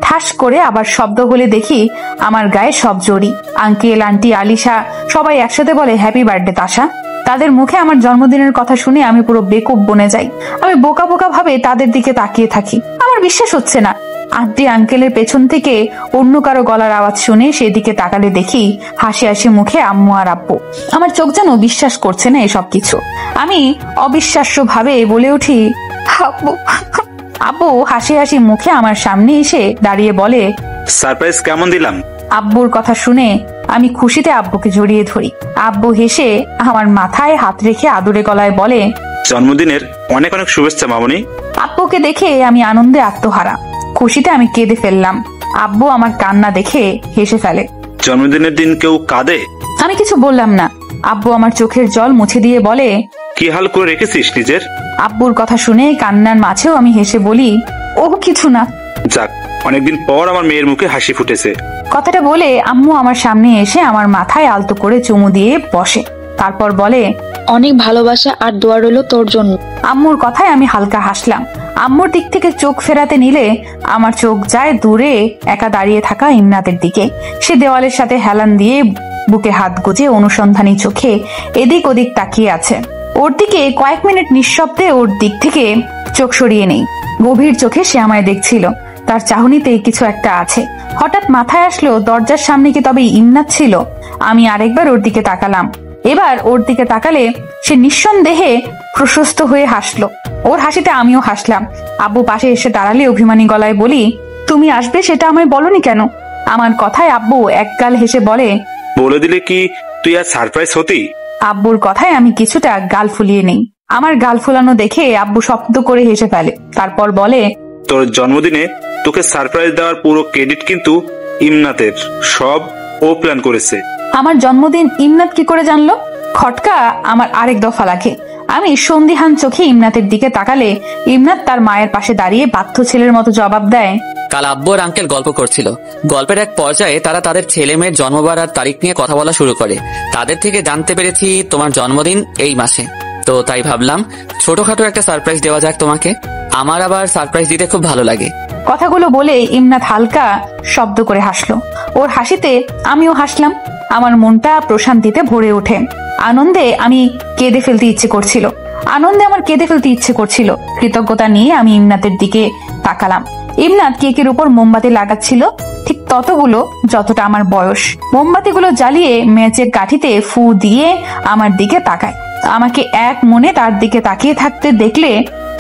ঠাস করে আবার শব্দ হলে দেখি আমার গায়ে সব জড়ি। আঙ্কেল, আন্টি, আলিশা সবাই একসাথে বলে হ্যাপি বার্থডে তাসা। তাদের মুখে আমার জন্মদিনের কথা শুনে আমি পুরো বেকুব বনে যাই। আমি বোকা বোকা ভাবে তাদের দিকে তাকিয়ে থাকি। আমার বিশ্বাস হচ্ছে না। আন্টি আঙ্কেলের পেছন থেকে অন্য কারো গলার আওয়াজ শুনে সেদিকে তাকালে দেখি হাসি হাসি মুখে আম্মু আর আব্বু। আমার চোখ যেন বিশ্বাস করছে না এসব কিছু। আমি অবিশ্বাস্য ভাবে বলে উঠি আব্বু। আব্বু হাসি হাসি মুখে আমার সামনে এসে দাঁড়িয়ে বলে, সারপ্রাইজ কেমন দিলাম? আব্বুর কথা শুনে আমি খুশিতে আব্বুকে জড়িয়ে ধরি। আব্বু হেসে আমার মাথায় হাত রেখে আদুরে গলায় বলে, জন্মদিনের অনেক অনেক শুভেচ্ছা মামনি। আব্বুকে দেখে আমি আনন্দে আত্মহারা। খুশিতে আমি কেঁদে ফেললাম। আব্বু আমার কান্না দেখে হেসে ফেলে। জন্মদিনের দিন কেউ কাঁদে? আমি কিছু বললাম না। আব্বু আমার চোখের জল মুছে দিয়ে বলে, কি হাল করে রেখেছিস নিজের? আব্বুর কথা শুনে কান্নার মাঝেও আমি হেসে বলি, ও কিছু না। যাক, অনেকদিন পর আমার মেয়ের মুখে হাসি ফুটেছে। কথাটা বলে আম্মু আমার সামনে এসে আমার মাথায় আলতো করে চুমু দিয়ে বসে, তারপর বলে, অনেক ভালোবাসা আর দোয়া রইল তোর জন্য। আম্মুর কথায় আমি হালকা হাসলাম। আম্মুর দিক থেকে চোখ ফেরাতে নিলে আমার চোখ যায় দূরে একা দাঁড়িয়ে থাকা ইমনাতের দিকে। সে দেওয়ালের সাথে হেলান দিয়ে বুকে হাত গুজে অনুসন্ধানী চোখে এদিক ওদিক তাকিয়ে আছে। ওর দিকে কয়েক মিনিট নিঃশব্দে ওর দিক থেকে চোখ সরিয়ে নেই। গভীর চোখে সে আমায় দেখছিল। তার চাহনিতে কিছু একটা আছে। হঠাৎ মাথায় আসলো দরজার সামনে কি তবে ইমনাত ছিল? আমি আরেকবার ওর দিকে তাকালাম। এবার ওর দিকে তাকালে সে নিঃসন্দেহে প্রশস্ত হয়ে হাসলো। ওর হাসিতে আমিও হাসলাম। আব্বু পাশে এসে দাঁড়ালে অভিমানী গলায় বলি, তুমি আসবে সেটা আমায় বলনি কেন? আমার কথায় আব্বু একগাল হেসে বলে, বলে দিলে কি তুই আর সারপ্রাইজ হতি? আব্বুর কথায় আমি কিছুটা গাল ফুলিয়ে নেই। আমার গাল ফুলানো দেখে আব্বু শব্দ করে হেসে ফেলে, তারপর বলে, তোর জন্মদিনে তোকে সারপ্রাইজ দেওয়ার পুরো ক্রেডিট কিন্তু ইমনাতের। সব ও প্ল্যান করেছে। আমার জন্মদিন ইমনাত কি করে জানলো? খটকা আমার আরেক দফা লাগে। আমি সন্দিহান চোখে ইমনাতের দিকে তাকালে ইমনাত তার মায়ের পাশে দাঁড়িয়ে বাধ্য ছেলের মতো জবাব দেয়, কাল আব্বু আর আঙ্কেল গল্প করছিল। গল্পের এক পর্যায়ে তারা তাদের ছেলে মেয়ের জন্মবার আর তারিখ নিয়ে কথা বলা শুরু করে। তাদের থেকে জানতে পেরেছি তোমার জন্মদিন এই মাসে। তো তাই ভাবলাম ছোটখাটো একটা সারপ্রাইজ দেওয়া যাক তোমাকে। আমার আবার সারপ্রাইজ দিতে খুব ভালো লাগে। কথাগুলো বলে ইমনাত হালকা শব্দ করে হাসলো। ওর হাসিতে আমিও হাসলাম। আমার মনটা প্রশান্তিতে ভরে ওঠে। আনন্দে আমি কেঁদে ফেলতে ইচ্ছে করছিল। কৃতজ্ঞতা নিয়ে আমি ইমনাতের দিকে তাকালাম। ইমনাত কেকের উপর মোমবাতি লাগাচ্ছিল, ঠিক ততগুলো যতটা আমার বয়স। মোমবাতিগুলো জ্বালিয়ে মেচের কাঠিতে ফু দিয়ে আমার দিকে তাকায়। আমাকে এক মনে তার দিকে তাকিয়ে থাকতে দেখলে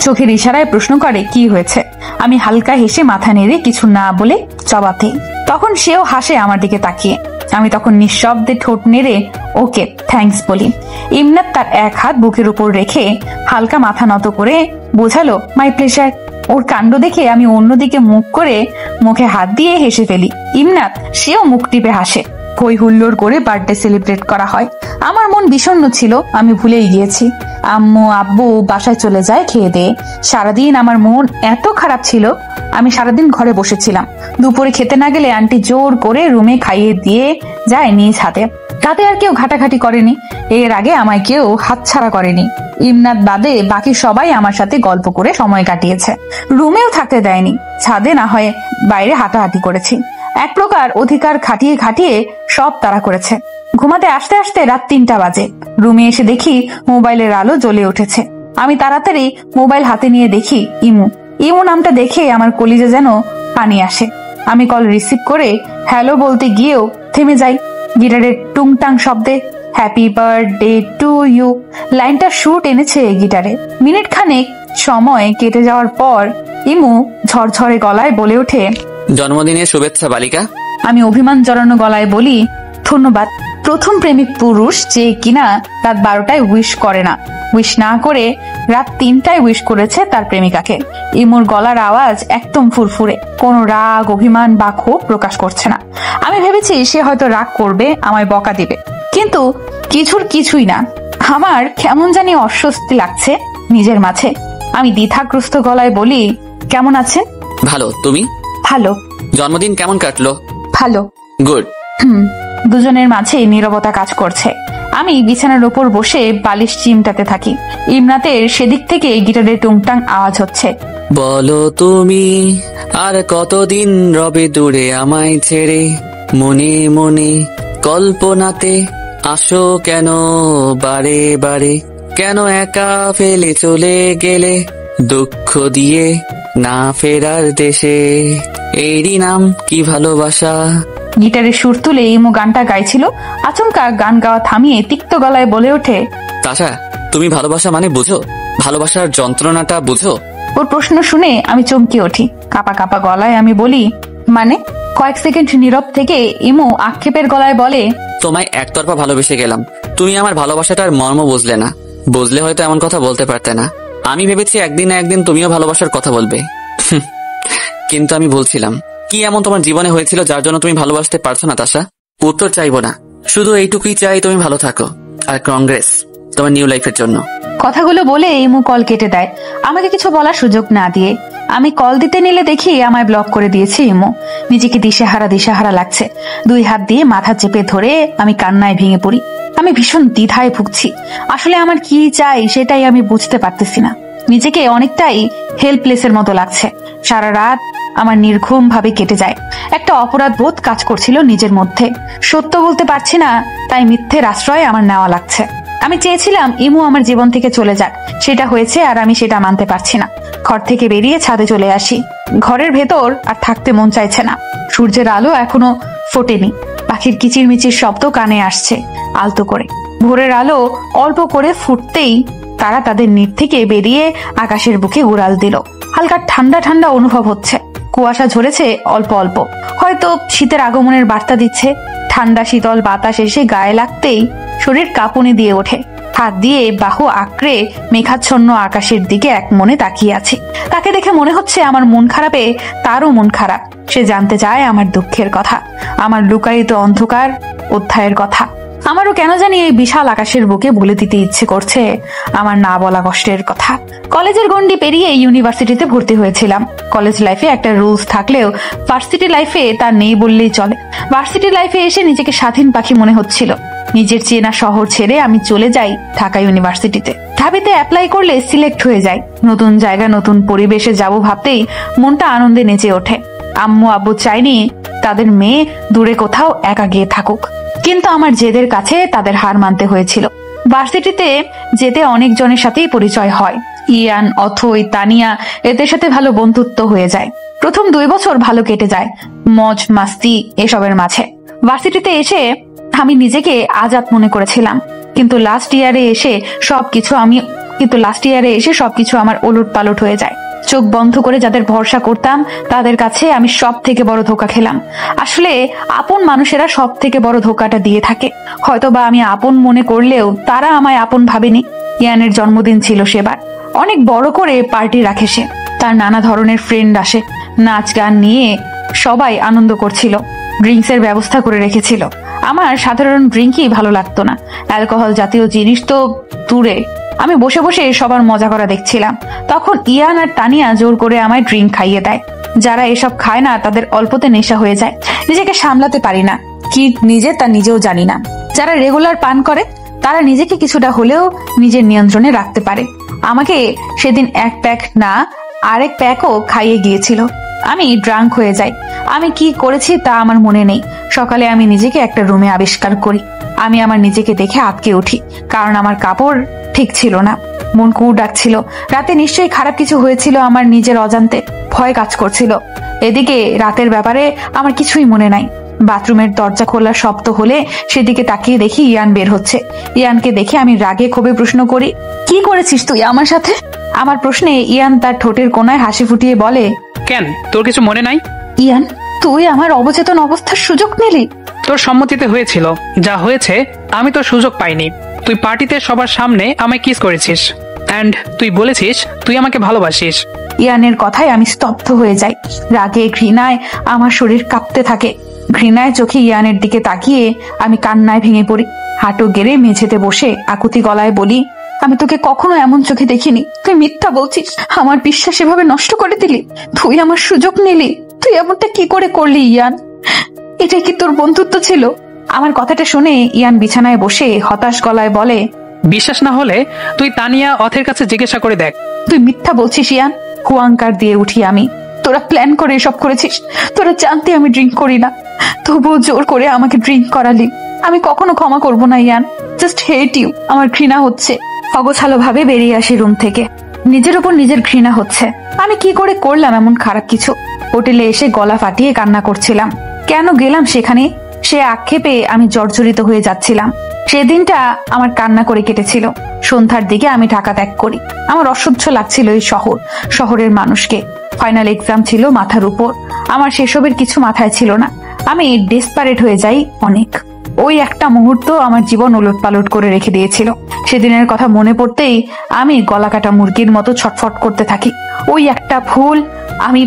চোখের ইশারায় প্রশ্ন করে, কি হয়েছে? আমি হালকা হেসে মাথা নেড়ে কিছু না বলে জবাব দিই। তখন সেও হাসে আমার দিকে তাকিয়ে। আমি তখন নিঃশব্দে ঠোঁট নেড়ে ওকে থ্যাঙ্কস বলি। ইমনাত তার এক হাত বুকের উপর রেখে হালকা মাথা নত করে বোঝালো, মাই প্লেজার। ওর কাণ্ড দেখে আমি অন্যদিকে মুখ করে মুখে হাত দিয়ে হেসে ফেলি। ইমনাত সেও মুখ টিপে হাসে। হই হুল্লোড় করে বার্থডে সেলিব্রেট করা হয়। আমার মন বিষণ্ণ ছিল, আমি ভুলেই গিয়েছি। আম্মু আব্বু বাসায় চলে যায় খেয়ে দিয়ে। সারাদিন আমার মন এত খারাপ ছিল, আমি সারাদিন ঘরে বসেছিলাম। দুপুরে খেতে না গেলে আন্টি জোর করে রুমে খাইয়ে দিয়ে যায় নিজ হাতে। তাতে আর কেউ ঘাটাঘাটি করেনি। এর আগে আমায় কেউ হাতছাড়া করেনি। ইমনাত বাদে বাকি সবাই আমার সাথে গল্প করে সময় কাটিয়েছে। রুমেও থাকতে দেয়নি, ছাদে না হয় বাইরে হাঁটাহাঁটি করেছি। এক প্রকার অধিকার খাটিয়ে খাটিয়ে সব তারা করেছে। ঘুমাতে আসতে আসতে রাত 3টা বাজে। রুমে এসে দেখি মোবাইলের আলো জ্বলে উঠেছে। আমি তাড়াতাড়ি মোবাইল হাতে নিয়ে দেখি ইমু নামটা দেখে আমার কলিজা যেন পানি আসে। আমি কল রিসিভ করে হ্যালো বলতে গিয়েও থেমে যাই। গিটারের টুংটাং শব্দে হ্যাপি বার্থডে টু ইউ লাইনটা সুর এনেছে গিটারে। মিনিট খানেক সময় কেটে যাওয়ার পর ইমু ঝরঝরে গলায় বলে ওঠে, জন্মদিনের শুভেচ্ছা বালিকা। আমি অভিমান জড়ানো গলায় বলি, ধন্যবাদ। প্রথম প্রেমিক পুরুষ যে কিনা রাত 12টায় উইশ করে না। উইশ না করে রাত 3টায় উইশ করেছে তার প্রেমিকাকে। ইমুর গলার আওয়াজ একদম ফুরফুরে, কোনো রাগ, অভিমান বা ক্ষোভ প্রকাশ করছে না। আমি ভেবেছি সে হয়তো রাগ করবে, আমায় বকা দিবে, কিন্তু কিছুই না। আমার কেমন জানি অস্বস্তি লাগছে নিজের মাঝে। আমি দ্বিধাগ্রস্ত গলায় বলি, কেমন আছেন? ভালো, তুমি? ভালো। জন্মদিন কেমন কাটলো? ভালো। গুড। দুজনের মাঝে নীরবতা কাজ করছে। আমি বিছানার উপর বসে বালিশ চিমটাতে থাকি। ইমরাতের সেদিক থেকে গিটারের টুংটাং আওয়াজ হচ্ছে। বলো তুমি আর কতদিন রবে দূরে আমায় ছেড়ে, মনে মনে কল্পনাতে আসো কেন বারে বারে, কেন একা ফেলে চলে গেলে দুঃখ দিয়ে না ফেরার দেশে, এরই নাম কি ভালোবাসা। গিটারের সুর তুলে ইমু গানটা গাইছিল। আচমকা গান গাওয়া থামিয়ে তিক্ত গলায় বলে ওঠে, তাশা, তুমি ভালোবাসা মানে বুঝো? ভালোবাসার যন্ত্রণাটা বুঝো? ওর প্রশ্ন শুনে আমি চমকে উঠি। কাপা কাপা গলায় আমি বলি, মানে? কয়েক সেকেন্ড নীরব থেকে ইমু আক্ষেপের গলায় বলে, তোমায় একতরফা ভালোবেসে গেলাম। তুমি আমার ভালোবাসাটার মর্ম বুঝলে না। বুঝলে হয়তো এমন কথা বলতে পারতে না। আমি ভেবেছি একদিন না একদিন তুমিও ভালোবাসার কথা বলবে, কিন্তু আমি বলছিলাম। কি এমন তোমার জীবনে হয়েছিল যার জন্য তুমি ভালোবাসতে পারছো না তাশা? উত্তর চাইবো না, শুধু এইটুকুই চাই তুমি ভালো থাকো, আর কংগ্রেস তোমার নিউ লাইফের জন্য। কথাগুলো বলে ইমু কল কেটে দেয়, আমাকে কিছু বলার সুযোগ না দিয়ে। আমি কল দিতে নিলে দেখি আমায় ব্লক করে দিয়েছে ইমু। নিজেকে দিশেহারা লাগছে। 2 হাত দিয়ে মাথা চেপে ধরে আমি কান্নায় ভেঙে পড়ি। আমি ভীষণ দ্বিধায় ভুগছি। আসলে আমার কি চাই সেটাই আমি বুঝতে পারতেছি না। নিজেকে অনেকটাই হেল্পলেসের মতো লাগছে। সারা রাত আমার নির্ঘুম ভাবে কেটে যায়। একটা অপরাধ বোধ কাজ করছিল নিজের মধ্যে। সত্য বলতে পারছি না, তাই মিথ্যের আশ্রয় আমার নেওয়া লাগছে। আমি চেয়েছিলাম ইমু আমার জীবন থেকে চলে যাক, সেটা হয়েছে আর আমি সেটা মানতে পারছি না। ঘর থেকে বেরিয়ে ছাদে চলে আসি। ঘরের ভেতর আর থাকতে মন চাইছে না। সূর্যের আলো এখনো ফোটেনি। পাখির কিচিরমিচির শব্দ কানে আসছে আলতো করে। ভোরের আলো অল্প করে ফুটতেই তারা তাদের নিট থেকে বেরিয়ে আকাশের বুকে উড়াল দিল। হালকা ঠান্ডা ঠান্ডা অনুভব হচ্ছে। কুয়াশা ঝরেছে অল্প অল্প, হয়তো শীতের আগমনের বার্তা দিচ্ছে। ঠান্ডা শীতল বাতাস এসে গায়ে লাগতেই শরীর কাঁপুনি দিয়ে ওঠে। হাত দিয়ে বাহু আঁকড়ে মেঘাচ্ছন্ন আকাশের দিকে এক মনে তাকিয়ে আছে। তাকে দেখে মনে হচ্ছে আমার মন খারাপে তারও মন খারাপ। সে জানতে চায় আমার দুঃখের কথা, আমার লুকায়িত অন্ধকার অধ্যায়ের কথা। আমারও কেন জানি এই বিশাল আকাশের বুকে বলে দিতে ইচ্ছে করছে আমার না বলা কষ্টের কথা। কলেজের গন্ডি পেরিয়ে ইউনিভার্সিটিতে ভর্তি হয়েছিলাম। কলেজ লাইফে একটা রুলস থাকলেও ভার্সিটি লাইফে তা নেই বললেই চলে। ভার্সিটি লাইফে এসে নিজেকে স্বাধীন পাখি মনে হচ্ছিল। নিজের চেনা শহর ছেড়ে আমি চলে যাই ঢাকা ইউনিভার্সিটিতে। ঢাবিতে অ্যাপ্লাই করলে সিলেক্ট হয়ে যাই। নতুন জায়গা, নতুন পরিবেশে যাব ভাবতেই মনটা আনন্দে নেচে ওঠে। আম্মু আব্বু চাইনি তাদের মেয়ে দূরে কোথাও একা গিয়ে থাকুক, কিন্তু আমার জেদের কাছে তাদের হার মানতে হয়েছিল। ভার্সিটিতে যেতে অনেকজনের সাথেই পরিচয় হয়। ইয়ান, অথই, তানিয়া, এদের সাথে ভালো বন্ধুত্ব হয়ে যায়। প্রথম 2 বছর ভালো কেটে যায় মজ মাস্তি এসবের মাঝে। ভার্সিটিতে এসে আমি নিজেকে আজাদ মনে করেছিলাম, কিন্তু লাস্ট ইয়ারে এসে সবকিছু আমার ওলট পালট হয়ে যায়। চোখ বন্ধ করে যাদের ভরসা করতাম তাদের কাছে আমি সব থেকে বড় ধোঁকা খেলাম। আসলে আপন মানুষেরা সব থেকে বড় ধোঁকাটা দিয়ে থাকে। হয়তোবা আমি আপন মনে করলেও তারা আমায় আপন ভাবেনি। ইয়ানের জন্মদিন ছিল সেবার। অনেক বড় করে পার্টি রাখে সে। তার নানা ধরনের ফ্রেন্ড আসে। নাচ গান নিয়ে সবাই আনন্দ করছিল। ড্রিঙ্কসের ব্যবস্থা করে রেখেছিল। আমার সাধারণ ড্রিঙ্কই ভালো লাগতো না, অ্যালকোহল জাতীয় জিনিস তো দূরে। আমি বসে বসে সবার মজা করা দেখছিলাম। তখন ইয়ান আর তানিয়া জোর করে আমায় ড্রিঙ্ক খাইয়ে দেয়। যারা এসব খায় না তাদের অল্পতে নেশা হয়ে যায়। নিজেকে সামলাতে পারি না, কি নিজে তা নিজেও জানি না। যারা রেগুলার পান করে তারা নিজেকে কিছুটা হলেও নিজের নিয়ন্ত্রণে রাখতে পারে। আমাকে সেদিন 1 প্যাক না আরেক প্যাকও খাইয়ে গিয়েছিল। আমি ড্রাঙ্ক হয়ে যাই। আমি কি করেছি তা আমার মনে নেই। সকালে আমি নিজেকে একটা রুমে আবিষ্কার করি। আমি আমার নিজেকে দেখে আটকে উঠি, কারণ আমার কাপড় ঠিক ছিল না। মন কু ডাকছিল। রাতে নিশ্চয়ই খারাপ কিছু হয়েছিল আমার নিজের অজান্তে। ভয় কাজ করছিল। এদিকে রাতের ব্যাপারে আমার কিছুই মনে নাই। বাথরুমের দরজা খোলার শব্দ হলে সেদিকে তাকিয়ে দেখি ইয়ান বের হচ্ছে। ইয়ানকে দেখে আমি রাগে ক্ষোভে প্রশ্ন করি, কি করেছিস তুই আমার সাথে? আমার প্রশ্নে ইয়ান তার ঠোঁটের কোনায় হাসি ফুটিয়ে বলে, কেন, তোর কিছু মনে নাই? ইয়ান, তুই আমার অবচেতন অবস্থার সুযোগ নিলি। তোর সম্মতিতে হয়েছিল, যা হয়েছে আমি তোর সুযোগ পাইনি। তুই পার্টিতে সবার সামনে আমায় কিস করেছিস অ্যান্ড তুই বলেছিস তুই আমাকে ভালোবাসিস। ইয়ানের কথায় আমি স্তব্ধ হয়ে যাই। রাগে ঘৃণায় আমার শরীর কাঁপতে থাকে। ঘৃণায় চোখে ইয়ানের দিকে তাকিয়ে আমি কান্নায় ভেঙে পড়ি। হাঁটু গেড়ে মেঝেতে বসে আকুতি গলায় বলি, আমি তোকে কখনো এমন চোখে দেখিনি। তুই মিথ্যা বলছিস, আমার বিশ্বাস এভাবে নষ্ট করে দিলি। তুই আমার সুযোগ নিলি। তুই এমনটা কি করে করলি ইয়ান? এটাই কি তোর বন্ধুত্ব ছিল? আমার কথাটা শুনে ইয়ান বিছানায় বসে হতাশ গলায় বলে, বিশ্বাস না হলে তুই তানিয়া অথের কাছে জিজ্ঞাসা করে দেখ। তুই মিথ্যা বলছিস ইয়ান। হুয়াঙ্কার দিয়ে উঠি আমি। তোরা প্ল্যান করে এসব করেছিস। তোরা জানতে আমি ড্রিঙ্ক করি না, তবুও জোর করে আমাকে ড্রিঙ্ক করালি। আমি কখনো ক্ষমা করব না ইয়ান। Just hate you. আমার ঘৃণা হচ্ছে। অগোছালো ভাবে বেরিয়ে আসি রুম থেকে। নিজের উপর নিজের ঘৃণা হচ্ছে। আমি কি করে করলাম এমন খারাপ কিছু? হোটেলে এসে গলা ফাটিয়ে কান্না করছিলাম। কেন গেলাম সেখানে? সে আক্ষেপে আমি জর্জরিত হয়ে যাচ্ছিলাম। সেদিনটা আমার কান্না করে কেটেছিল। সন্ধ্যার দিকে আমি ঢাকা ত্যাগ করি। আমার অসহ্য লাগছিল এই শহরের মানুষকে। ফাইনাল এক্সাম ছিল মাথার উপর। আমার সেসবের কিছু মাথায় ছিল না। আমি ডেসপারেট হয়ে যাই অনেক। ওই একটা মুহূর্ত আমার জীবন ওলটপালট করে রেখে দিয়েছিল। সেদিনের কথা মনে পড়তেই আমি গলা কাটা মুরগির মতো ছটফট করতে থাকি। ওই একটা ভুল, আমি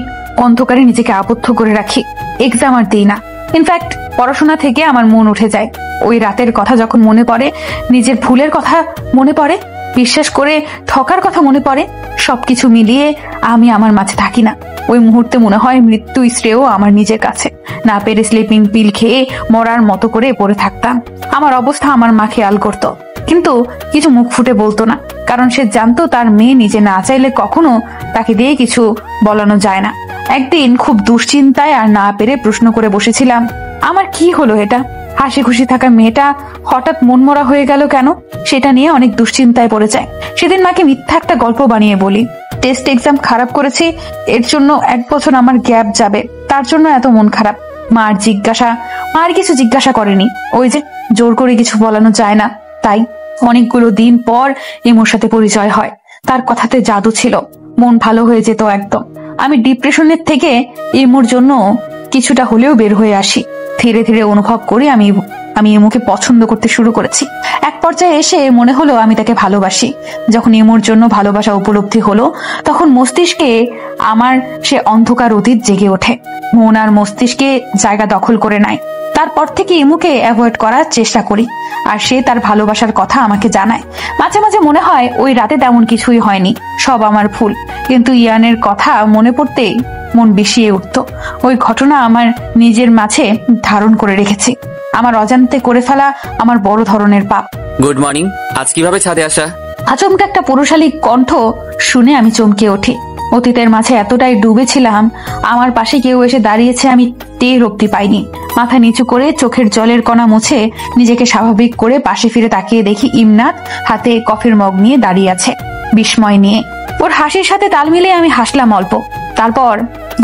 অন্ধকারে নিজেকে আবদ্ধ করে রাখি। এক্সাম আর দিই না। ইনফ্যাক্ট পড়াশোনা থেকে আমার মন উঠে যায়। ওই রাতের কথা যখন মনে পড়ে, নিজের ভুলের কথা মনে পড়ে, বিশ্বাস করে ঠকার কথা মনে পড়ে, সবকিছু মিলিয়ে আমি আমার মাঝে থাকি না। ওই মুহূর্তে মনে হয় মৃত্যু শ্রেয় আমার নিজের কাছে। না পেরে স্লিপিং পিল খেয়ে মরার মতো করে পড়ে থাকতাম। আমার অবস্থা আমার মা খেয়াল করত, কিন্তু কিছু মুখ ফুটে বলতো না। কারণ সে জানতো তার মেয়ে নিজে না চাইলে কখনো তাকে দিয়ে কিছু বলানো যায় না। একদিন খুব দুশ্চিন্তায় আর না পেরে প্রশ্ন করে বসেছিলাম, আমার কি হলো? এটা হাসি খুশি থাকা মেয়েটা হঠাৎ মনমরা হয়ে গেল কেন? সেটা নিয়ে অনেক দুশ্চিন্তায় পড়ে যায়। সেদিন মাকে মিথ্যা একটা গল্প বানিয়ে বলি, টেস্ট এক্সাম খারাপ করেছি, এর জন্য 1 বছর আমার গ্যাপ যাবে, তার জন্য এত মন খারাপ। মার কিছু জিজ্ঞাসা করেনি। ওই যে জোর করে কিছু বলানো যায় না, তাই। অনেকগুলো দিন পর ইমোর সাথে পরিচয় হয়। তার কথাতে জাদু ছিল। মন ভালো হয়ে যেত একদম। আমি ডিপ্রেশনের থেকে ইমোর জন্য কিছুটা হলেও বের হয়ে আসি। ধীরে ধীরে অনুভব করি আমি ইমোকে পছন্দ করতে শুরু করেছি। এক পর্যায়ে এসে মনে হলো আমি তাকে ভালোবাসি। যখন ইমোর জন্য ভালোবাসা উপলব্ধি হলো, তখন মস্তিষ্কে আমার সে অন্ধকার অতীত জেগে ওঠে। মন আর মস্তিষ্কে জায়গা দখল করে নেয়। তারপর থেকে ইমুকে অ্যাভয়েড করার চেষ্টা করি, আর সে তার ভালোবাসার কথা আমাকে জানায়। মাঝে মাঝে মনে হয় ওই রাতে তেমন কিছুই হয়নি, সব আমার ভুল। কিন্তু ইয়ানের কথা মনে পড়তেই মন বিষিয়ে উঠত। ওই ঘটনা আমার নিজের মাঝে ধারণ করে রেখেছি। আমার অজান্তে করে ফেলা আমার বড় ধরনের পাপ। Good morning. আজ কিভাবে ছাদে আসা? আচমকা একটা পুরুষালী কণ্ঠ শুনে আমি চমকে উঠি। অতীতের মাঝে এতটাই ডুবেছিলাম, আমার পাশে কেউ এসে দাঁড়িয়েছে আমি টের অব্দি পাইনি। মাথা নিচু করে চোখের জলের কণা মুছে নিজেকে স্বাভাবিক করে পাশে ফিরে তাকিয়ে দেখি ইমনাত হাতে কফির মগ নিয়ে দাঁড়িয়ে আছে, বিস্ময় নিয়ে। ওর হাসির সাথে তাল মিলিয়ে আমি হাসলাম অল্প। তারপর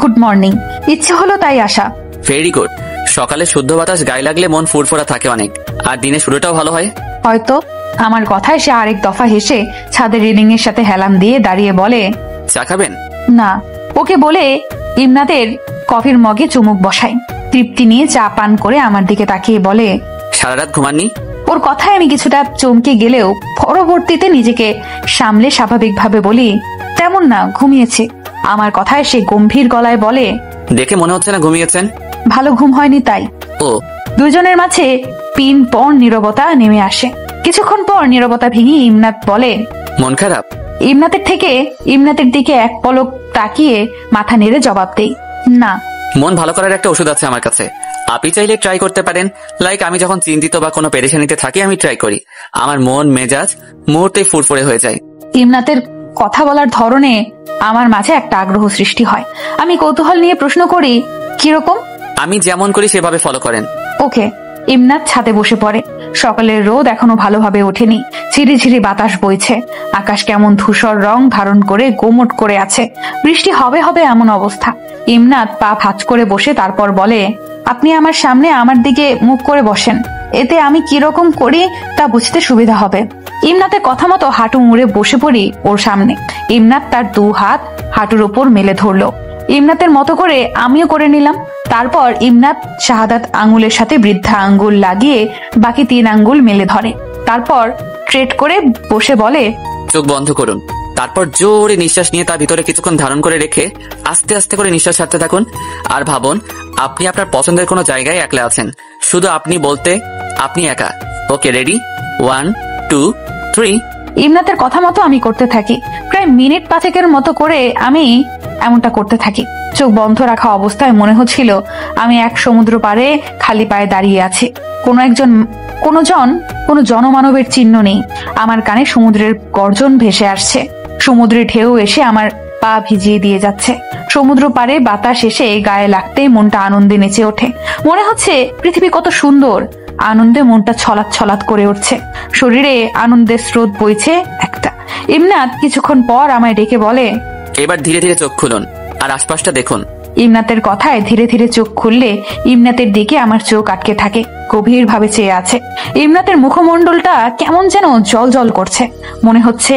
গুড মর্নিং, ইচ্ছে হলো তাই আসা। Very good. সকালে শুদ্ধ বাতাস গায়ে লাগলে মন ফুরফুরা থাকে অনেক, আর দিনের শুরুটাও ভালো হয়। হয়তো। আমার কথায় সে আরেক দফা হেসে ছাদের রেলিং এর সাথে হেলান দিয়ে দাঁড়িয়ে বলে, চা খাবেন? না। ওকে বলে ইমনাতের কফির মগে চুমুক বসাই। তৃপ্তি নিয়ে চা পান করে আমার দিকে তাকিয়ে বলে, সারা রাত ঘুমাননি? ওর কথায় আমি কিছুটা চমকে গেলেও পরবর্তীতে নিজেকে সামলে স্বাভাবিকভাবে বলি, তেমন না, ঘুমিয়েছি। আমার কথায় সে গম্ভীর গলায় বলে, দেখে মনে হচ্ছে না ঘুমিয়েছেন। ভালো ঘুম হয়নি তাই। ও। দুজনের মাঝে পিন পর নীরবতা নেমে আসে। কিছুক্ষণ পর নীরবতা ভেঙে ইমনাত বলে, মন খারাপ? ইমনাতের দিকে এক পলক তাকিয়ে মাথা নেড়ে জবাব দেই, না। মন ভালো করার একটা ওষুধ আছে আমার কাছে, আপনি চাইলে ট্রাই করতে পারেন। লাইক আমি যখন চিন্তিত বা কোনো পেরেশানিতে থাকি আমি ট্রাই করি, আমার মন মেজাজ মুহূর্তেই ফুরফুরে হয়ে যায়। ইমনাতের কথা বলার ধরনে আমার মাঝে একটা আগ্রহ সৃষ্টি হয়। আমি কৌতূহল নিয়ে প্রশ্ন করি, কিরকম? আমি যেমন করি সেভাবে ফলো করেন। ওকে। ইমনাত ছাদে বসে পড়ে। সকালের রোদ এখনো ভালোভাবে ওঠেনি। ঝিরিঝিরি বাতাস বইছে। আকাশ কেমন ধূসর রং ধারণ করে গোমট করে আছে। বৃষ্টি হবে হবে এমন অবস্থা। ইমনাত পা ভাঁজ করে বসে তারপর বলে, আপনি আমার সামনে আমার দিকে মুখ করে বসেন, এতে আমি কিরকম করি তা বুঝতে সুবিধা হবে। ইমনাতের কথা মতো হাঁটু মুড়ে বসে পড়ি ওর সামনে। ইমনাত তার 2 হাত হাঁটুর উপর মেলে ধরলো। ইমনাতের মতো করে আমিও করে নিলাম। তারপর ইমনাত শাহাদাত আঙ্গুলের সাথে বৃদ্ধা আঙ্গুল লাগিয়ে বাকি 3 আঙ্গুল মেলে ধরে। তারপর স্ট্রেট করে বসে বলে, চোখ বন্ধ করুন, তারপর জোরে নিঃশ্বাস নিয়ে তার ভিতরে কিছুক্ষণ ধারণ করে রেখে আস্তে আস্তে করে নিঃশ্বাস ছাড়তে থাকুন। আর ভাবুন আপনি আপনার পছন্দের কোনো জায়গায় একলা আছেন, শুধু আপনি বলতে আপনি একা। ওকে, রেডি? 1 2 3। ইমনাতের কথা মতো আমি করতে থাকি। প্রায় মিনিট 5 মতো করে আমি এমনটা করতে থাকি। চোখ বন্ধ রাখা অবস্থায় মনে হচ্ছিল আমি এক সমুদ্র পাড়ে খালি পায়ে দাঁড়িয়ে আছি। কোনো জনমানবের চিহ্ন নেই। আমার কানে সমুদ্রের গর্জন ভেসে আসছে। সমুদ্রের ঢেউ এসে আমার পা ভিজিয়ে দিয়ে যাচ্ছে। সমুদ্র পাড়ে বাতাস এসে গায়ে লাগতেই মনটা আনন্দে নেচে ওঠে। মনে হচ্ছে পৃথিবী কত সুন্দর। আনন্দে মনটা ছলাৎ ছলাৎ করে উঠছে। শরীরে আনন্দের স্রোত বইছে একটা। ইমনাত কিছুক্ষণ পর আমায় ডেকে বলে, এবার ধীরে ধীরে চোখ খুলুন আর আশপাশটা দেখুন। ইমনাতের কথায় ধীরে ধীরে চোখ খুললে ইমনাতের দিকে আমার চোখ আটকে থাকে, গভীর ভাবে চেয়ে আছে। ইমনাতের মুখমণ্ডলটা কেমন যেন জল জল করছে। মনে হচ্ছে